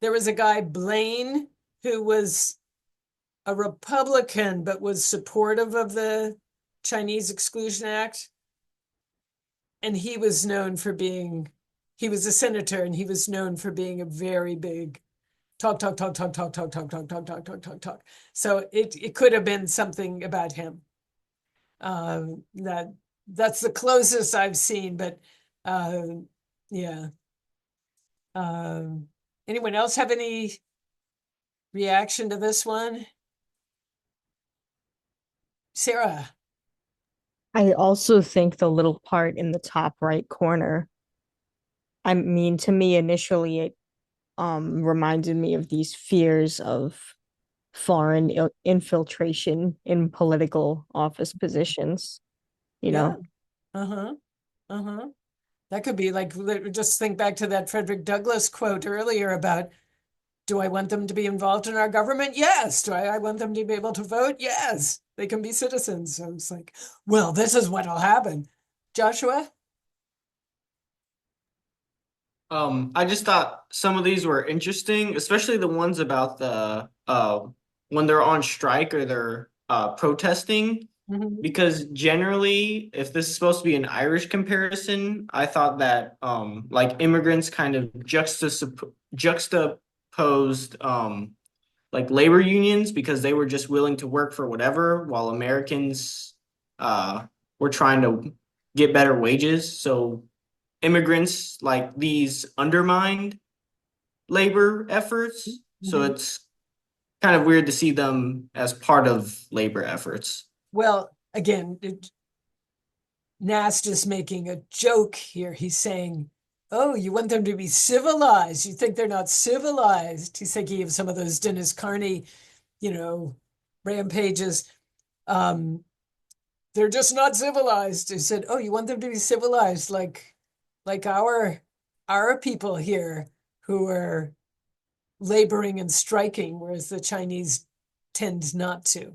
there was a guy, Blaine, who was a Republican, but was supportive of the Chinese Exclusion Act. And he was known for he was a senator, and he was known for being a very big talk. So it could have been something about him. That's the closest I've seen, but yeah. Anyone else have any reaction to this one? Sarah. I also think the little part in the top right corner, I mean, to me initially it reminded me of these fears of foreign infiltration in political office positions, you know? That could be like, just think back to that Frederick Douglass quote earlier about, do I want them to be involved in our government? Yes. Do I want them to be able to vote? Yes. They can be citizens. So it's like, well, this is what'll happen. Joshua? I just thought some of these were interesting, especially the ones about the when they're on strike or they're protesting. Because generally, if this is supposed to be an Irish comparison, I thought that like immigrants kind of juxtaposed like labor unions because they were just willing to work for whatever, while Americans were trying to get better wages. So immigrants like these undermined labor efforts. So it's kind of weird to see them as part of labor efforts. Well, again, Nast is making a joke here. He's saying, oh, you want them to be civilized. You think they're not civilized. He's thinking of some of those Dennis Carney, you know, rampages. They're just not civilized. He said, oh, you want them to be civilized like our people here who are laboring and striking, whereas the Chinese tend not to.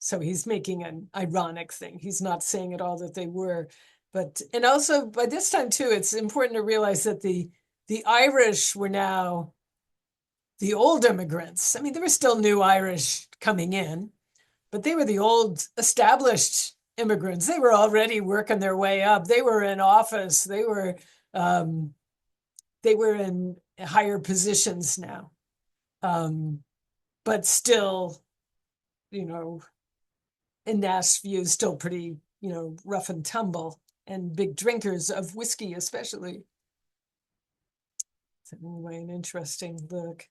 So he's making an ironic thing. He's not saying at all that they were, but, and also by this time too, it's important to realize that the Irish were now the old immigrants. I mean, there were still new Irish coming in, but they were the old established immigrants. They were already working their way up. They were in office. They were in higher positions now. But still, you know, in Nast's view, still pretty, you know, rough and tumble and big drinkers of whiskey, especially. So anyway, an interesting look.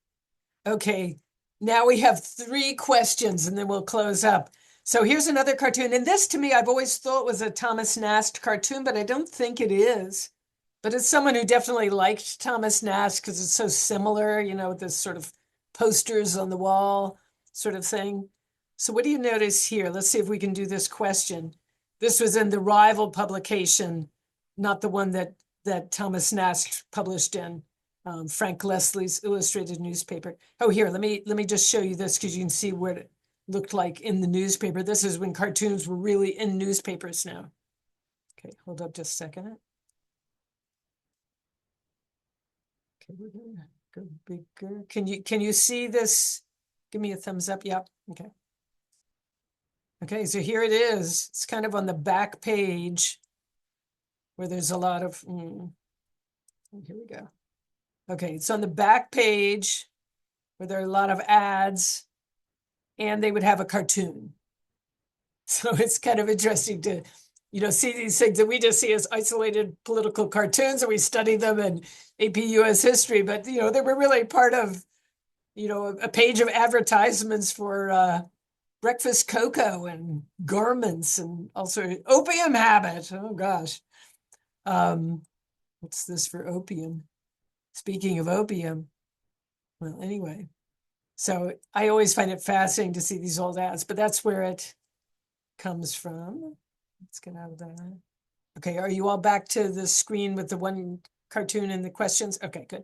Okay, now we have 3 questions and then we'll close up. So here's another cartoon. And this, to me, I've always thought was a Thomas Nast cartoon, but I don't think it is. But it's someone who definitely liked Thomas Nast because it's so similar, you know, with this sort of posters on the wall sort of thing. So what do you notice here? Let's see if we can do this question. This was in the rival publication, not the one that Thomas Nast published in. Frank Leslie's illustrated newspaper. Oh, here, let me just show you this because you can see what it looked like in the newspaper. This is when cartoons were really in newspapers now. Okay, hold up just a second. Okay, we're gonna go bigger. Can you see this? Give me a thumbs up. Yep. Okay. Okay, so here it is. It's kind of on the back page where there's a lot of, here we go. Okay, it's on the back page where there are a lot of ads and they would have a cartoon. So it's kind of interesting to, see these things that we just see as isolated political cartoons and we study them in AP US history, but, they were really part of, a page of advertisements for breakfast cocoa and garments and also opium habit. Oh gosh. What's this for opium? Speaking of opium, well, anyway, so I always find it fascinating to see these old ads, but that's where it comes from. Let's get out of that. Okay, are you all back to the screen with the one cartoon and the questions? Okay, good.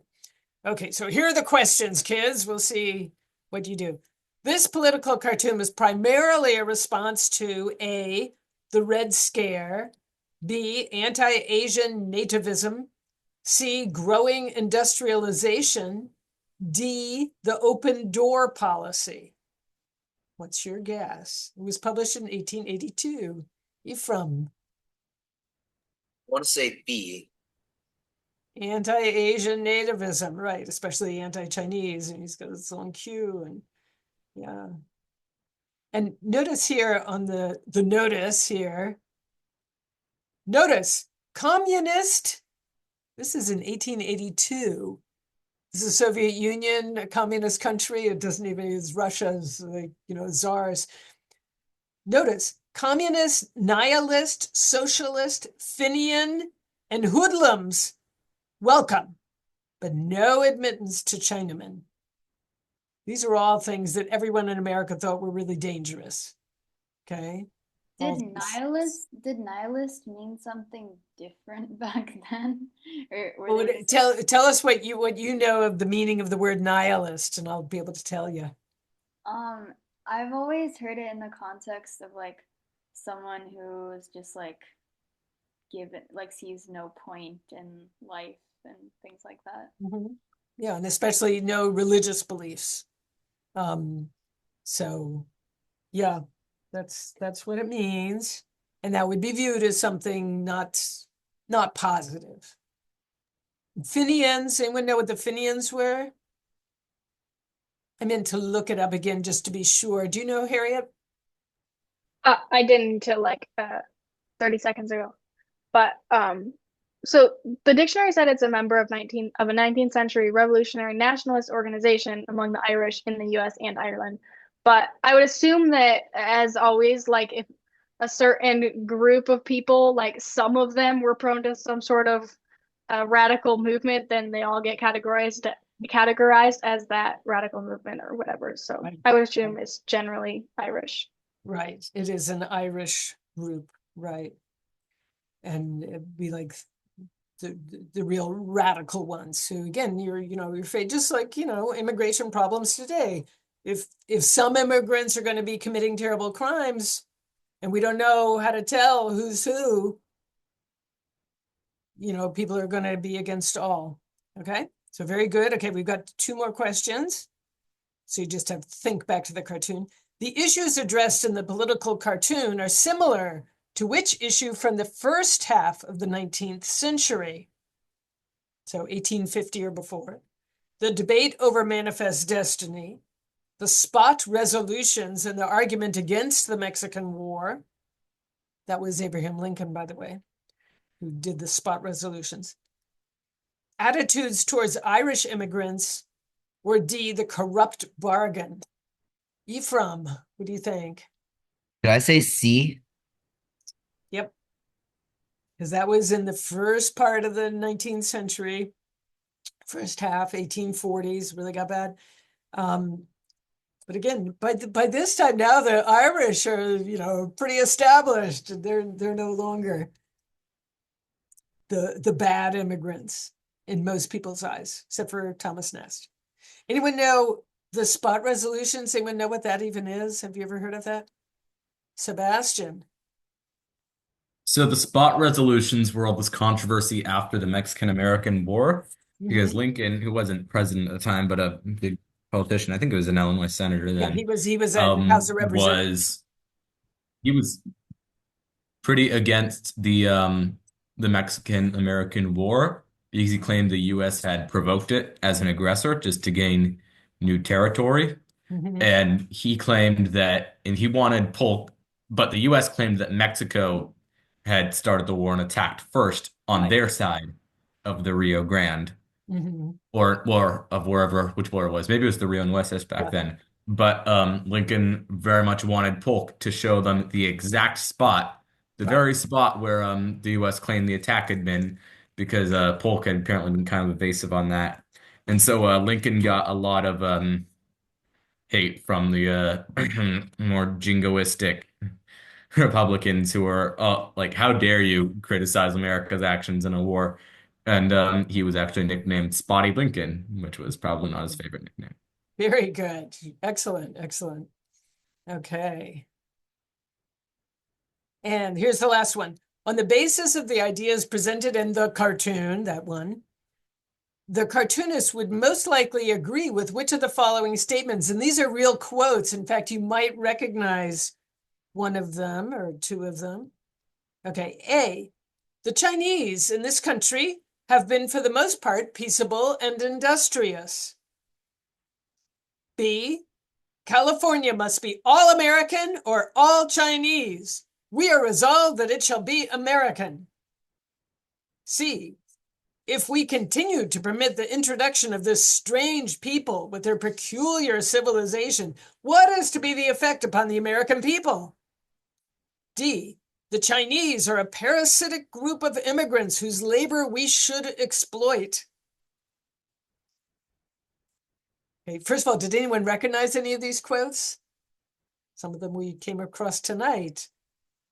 Okay, so here are the questions, kids. We'll see what you do. This political cartoon was primarily a response to A, the Red Scare, B, anti-Asian nativism, C, growing industrialization, D, the open door policy. What's your guess? It was published in 1882. Ephraim. I want to say B. Anti-Asian nativism, right, especially anti-Chinese, and he's got his own cue, and yeah. And notice here on the notice here, notice, communist, this is in 1882. This is the Soviet Union, a communist country. It doesn't even use Russia's, like, czars. Notice, communist, nihilist, socialist, Fenian, and hoodlums welcome, but no admittance to Chinamen. These are all things that everyone in America thought were really dangerous. Okay. Did nihilist mean something different back then? Or tell us what you know of the meaning of the word nihilist, and I'll be able to tell you. I've always heard it in the context of like someone who's just like sees no point in life and things like that. Mm-hmm. Yeah, and especially no religious beliefs. So yeah, that's what it means. And that would be viewed as something not positive. Fenians, anyone know what the Fenians were? I meant to look it up again just to be sure. Do you know, Harriet? I didn't until like 30 seconds ago. But so the dictionary said it's a member of a 19th century revolutionary nationalist organization among the Irish in the US and Ireland. But I would assume that, as always, like if a certain group of people, like some of them were prone to some sort of radical movement, then they all get categorized as that radical movement or whatever. So right. I would assume it's generally Irish. Right. It is an Irish group, right? And it'd be like the real radical ones. So again, you're afraid, just like, immigration problems today. If some immigrants are going to be committing terrible crimes and we don't know how to tell who's who, people are going to be against all. Okay, so very good. Okay, we've got 2 more questions. So you just have to think back to the cartoon. The issues addressed in the political cartoon are similar to which issue from the first half of the 19th century? So 1850 or before. The debate over manifest destiny, the spot resolutions and the argument against the Mexican War. That was Abraham Lincoln, by the way, who did the spot resolutions. Attitudes towards Irish immigrants, or D, the corrupt bargain. Ephraim, what do you think? Did I say C? Yep. Because that was in the first part of the 19th century, first half, 1840s, really got bad. But again, by this time now, the Irish are, pretty established. They're no longer the bad immigrants. in most people's eyes, except for Thomas Nast. Anyone know the spot resolutions? Anyone know what that even is? Have you ever heard of that? Sebastian. So the spot resolutions were all this controversy after the Mexican-American War because Mhm. Lincoln, who wasn't president at the time, but a big politician, I think it was an Illinois senator Yeah, then, he was at House of Representatives. was he was pretty against the Mexican-American War because he claimed the US had provoked it as an aggressor just to gain new territory. Mhm. And he claimed that, and he wanted Polk, but the US claimed that Mexico had started the war and attacked first on Right. their side of the Rio Grande, Mhm. or of wherever, which war it was. Maybe it was the Rio Nueces back Yeah. then. But Lincoln very much wanted Polk to show them the exact spot, the Right. very spot where the US claimed the attack had been, because Polk had apparently been kind of evasive on that. And so Lincoln got a lot of hate from the more jingoistic Republicans who are like, how dare you criticize America's actions in a war? And he was actually nicknamed Spotty Lincoln, which was probably not his favorite nickname. Very good. Excellent. Excellent. Okay. And here's the last one. On the basis of the ideas presented in the cartoon, that one, the cartoonist would most likely agree with which of the following statements, and these are real quotes. In fact, you might recognize one of them or two of them. Okay, A, the Chinese in this country have been for the most part peaceable and industrious. B, California must be all American or all Chinese. We are resolved that it shall be American. C, if we continue to permit the introduction of this strange people with their peculiar civilization, what is to be the effect upon the American people? D, the Chinese are a parasitic group of immigrants whose labor we should exploit. Okay, first of all, did anyone recognize any of these quotes? Some of them we came across tonight.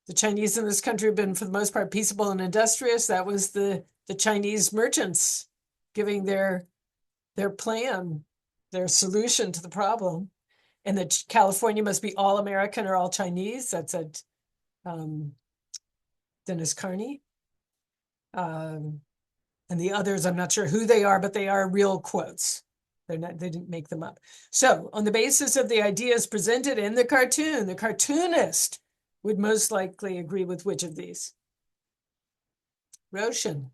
The Chinese in this country have been, for the most part, peaceable and industrious. That was the Chinese merchants giving their plan, their solution to the problem. And that California must be all American or all Chinese. That's at Dennis Carney. And the others, I'm not sure who they are, but they are real quotes. They didn't make them up. So on the basis of the ideas presented in the cartoon, the cartoonist would most likely agree with which of these? Roshan.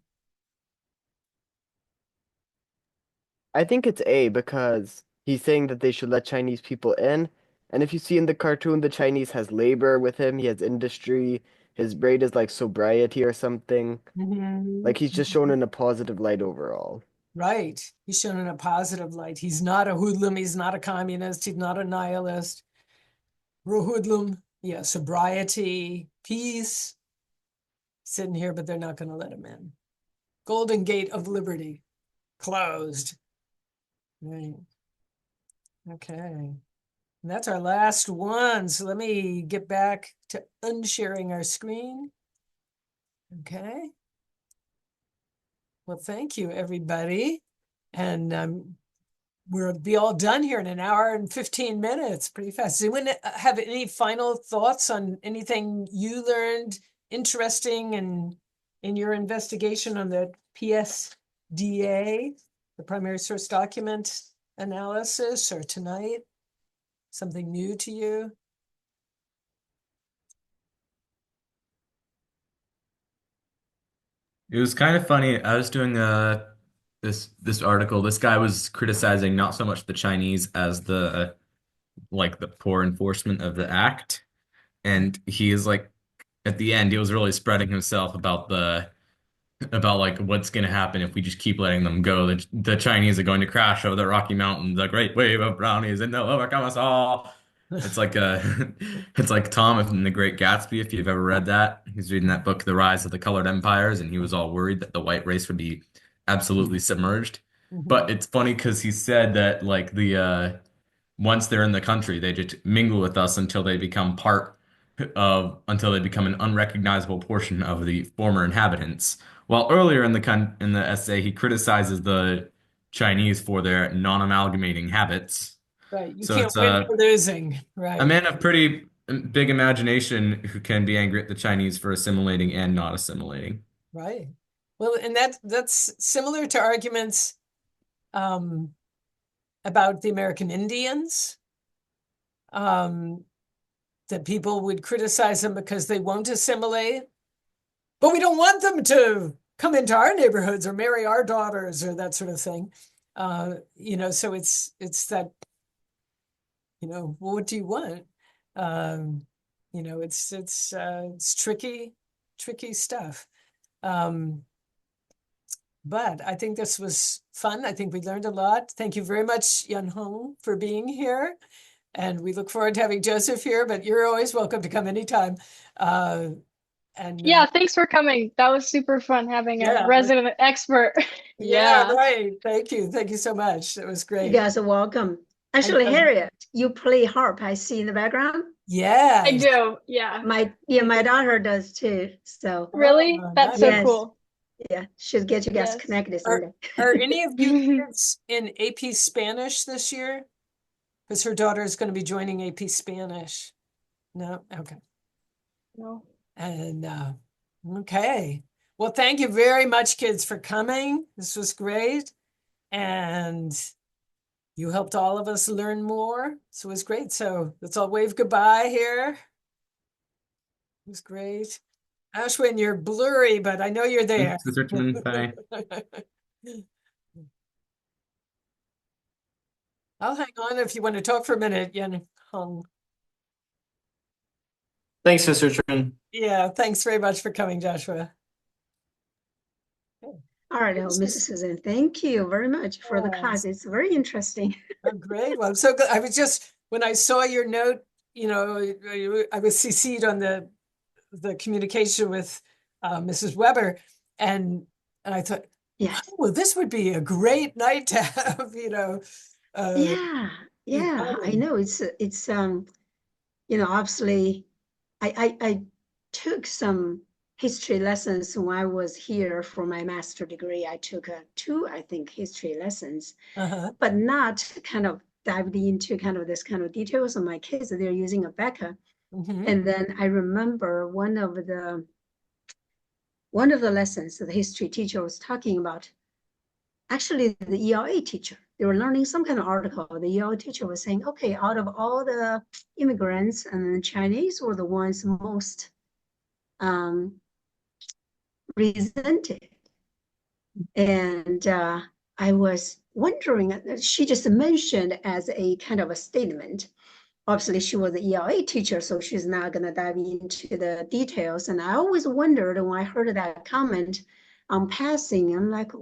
I think it's A because he's saying that they should let Chinese people in. And if you see in the cartoon, the Chinese has labor with him, he has industry, his braid is like sobriety or something. Like he's just shown in a positive light overall. Right. He's shown in a positive light. He's not a hoodlum. He's not a communist. He's not a nihilist. Hoodlum. Yeah, sobriety, peace. Sitting here, but they're not going to let him in. Golden Gate of Liberty. Closed. Right. Okay. And that's our last one. So let me get back to unsharing our screen. Okay. Well, thank you, everybody. And we'll be all done here in an hour and 15 minutes. Pretty fast. Does anyone have any final thoughts on anything you learned interesting in your investigation on the PSDA, the primary source document analysis, or tonight? Something new to you? It was kind of funny. I was doing this article. This guy was criticizing not so much the Chinese as the like the poor enforcement of the act. And he is like, at the end, he was really spreading himself about like what's going to happen if we just keep letting them go. The Chinese are going to crash over the Rocky Mountains, a great wave of brownies, and they'll overcome us all. It's like it's like Tom in The Great Gatsby, if you've ever read that. He's reading that book, The Rise of the Colored Empires, and he was all worried that the white race would be absolutely submerged. But it's funny because he said that like the once they're in the country, they just mingle with us until they become until they become an unrecognizable portion of the former inhabitants, While earlier in the essay, he criticizes the Chinese for their non-amalgamating habits. Right. You So can't it's win for losing. a Right. man of pretty big imagination who can be angry at the Chinese for assimilating and not assimilating. Right. Well, and that's similar to arguments um, about the American Indians, that people would criticize them because they won't assimilate, but we don't want them to come into our neighborhoods or marry our daughters or that sort of thing. So it's that, well, what do you want? It's tricky stuff. But I think this was fun. I think we learned a lot. Thank you very much, Yun Hong, for being here. And we look forward to having Joseph here, but you're always welcome to come anytime. Yeah, thanks for coming. That was super fun having a Yeah. resident expert. Yeah, Yeah. right. Thank you. Thank you so much. That was You great. guys are welcome. Actually, Harriet, you play harp, I see in the background. Yeah. I do. Yeah. My daughter does too. So Really? That's so yes. cool. Yeah, should get you guys Yes. connected someday. Are any of you kids in AP Spanish this year? Because her daughter is going to be joining AP Spanish. No? Okay. No. And okay. Well, thank you very much, kids, for coming. This was great. And you helped all of us learn more. So it was great. So let's all wave goodbye here. It was great. Ashwin, you're blurry, but I know you're there. Thanks, Mr. Richmond. Bye. I'll hang on if you want to talk for a minute, Yen Hong. Thanks, Mr. Richmond. Yeah, thanks very much for coming, Joshua. All right, Mrs. Susan, thank you very much for the class. It's very interesting. Oh, great. Well, I'm so good. I was just, when I saw your note, I was CC'd on the communication with Mrs. Weber, and I thought, yes, well, this would be a great night to have, yeah, I know. It's obviously, I took some history lessons when I was here for my master degree. I took two, I think, history lessons, but not kind of dived into kind of this kind of details of my kids. They're using a Becca. And then I remember one of the lessons the history teacher was talking about, actually the ELA teacher. They were learning some kind of article. The ELA teacher was saying, okay, out of all the immigrants, and the Chinese were the ones most resented. And I was wondering, she just mentioned as a kind of a statement. Obviously, she was an ELA teacher, so she's not going to dive into the details. And I always wondered when I heard that comment on passing, I'm like,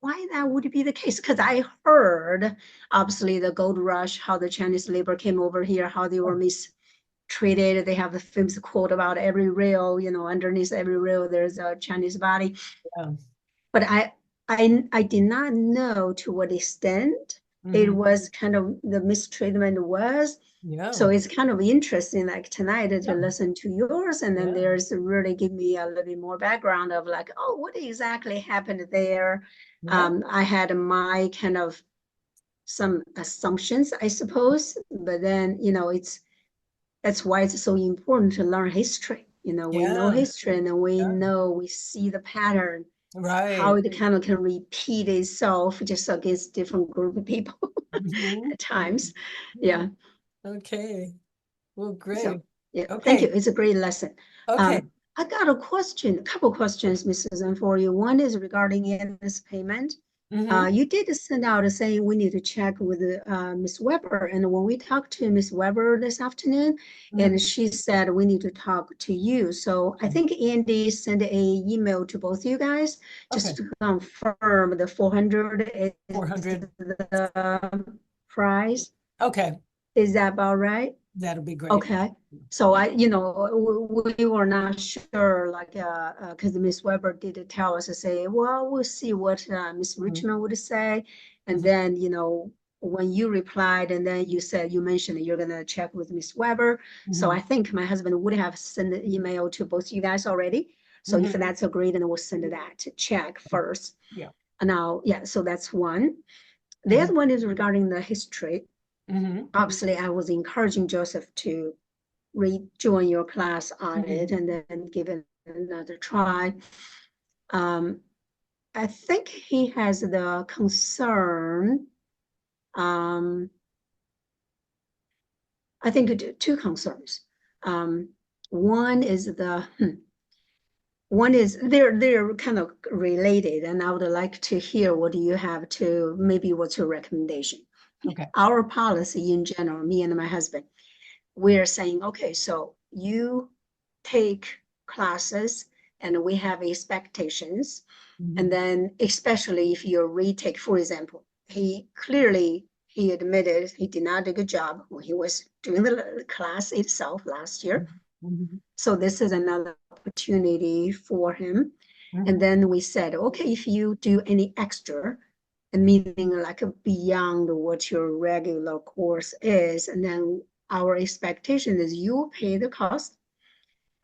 why that would be the case? Because I heard, obviously, the gold rush, how the Chinese labor came over here, how they were mistreated. They have the famous quote about every rail, underneath every rail, there's a Chinese body. Yeah. But I did not know to what extent it was kind of the mistreatment was. Yeah. So it's kind of interesting, like tonight, to listen to yours, and then there's really give me a little bit more background of like, oh, what exactly happened there? I had my kind of some assumptions, I suppose, but then that's why it's so important to learn history. We know history, and then we see the pattern. Right. How it kind of can repeat itself just against different group of people at times. Yeah. Okay. Well, great. So, yeah. Okay. Thank you. It's a great lesson. Okay. I got a couple questions, Mrs. And for you. One is regarding this payment. You did send out saying we need to check with Ms. Weber. And when we talked to Ms. Weber this afternoon, and she said we need to talk to you. So I think Andy sent an email to both you guys just to confirm the 400 is the price. Okay. Is that about right? That'll be great. Okay. So we were not sure, like, because Ms. Weber did tell us to say, well, we'll see what Ms. Richmond would say. And then, when you replied, and then you mentioned that you're going to check with Ms. Weber. So I think my husband would have sent an email to both you guys already. So if Mhm. that's agreed, then we'll send that check first. Yeah. Now, yeah, so that's one. The other one is regarding the history. Obviously, I was encouraging Joseph to rejoin your class on it and then give it another try. I think he has the concern. I think two concerns. One is they're kind of related, and I would like to hear what you have to, maybe what's your recommendation. Okay. Our policy in general, me and my husband, we're saying, okay, so you take classes and we have expectations. And then especially if you retake, for example, he admitted he did not do a good job when he was doing the class itself last year. So this is another opportunity for him. And then we said, okay, if you do any extra, meaning like beyond what your regular course is, and then our expectation is you pay the cost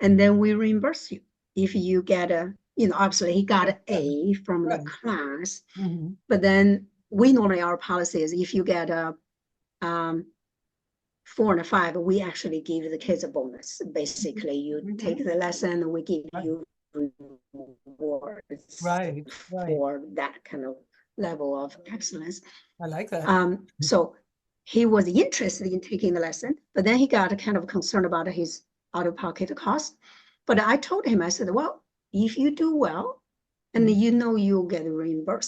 and then we reimburse you. If you get obviously he got an A from the class, but then we normally, our policy is if you get a 4 and a 5, we actually give the kids a bonus. Basically, you take the lesson, we give you rewards for that kind of level of excellence. I like that. So he was interested in taking the lesson, but then he got kind of concerned about his out-of-pocket cost. But I told him, I said, well, if you do well, and you'll get reimbursed.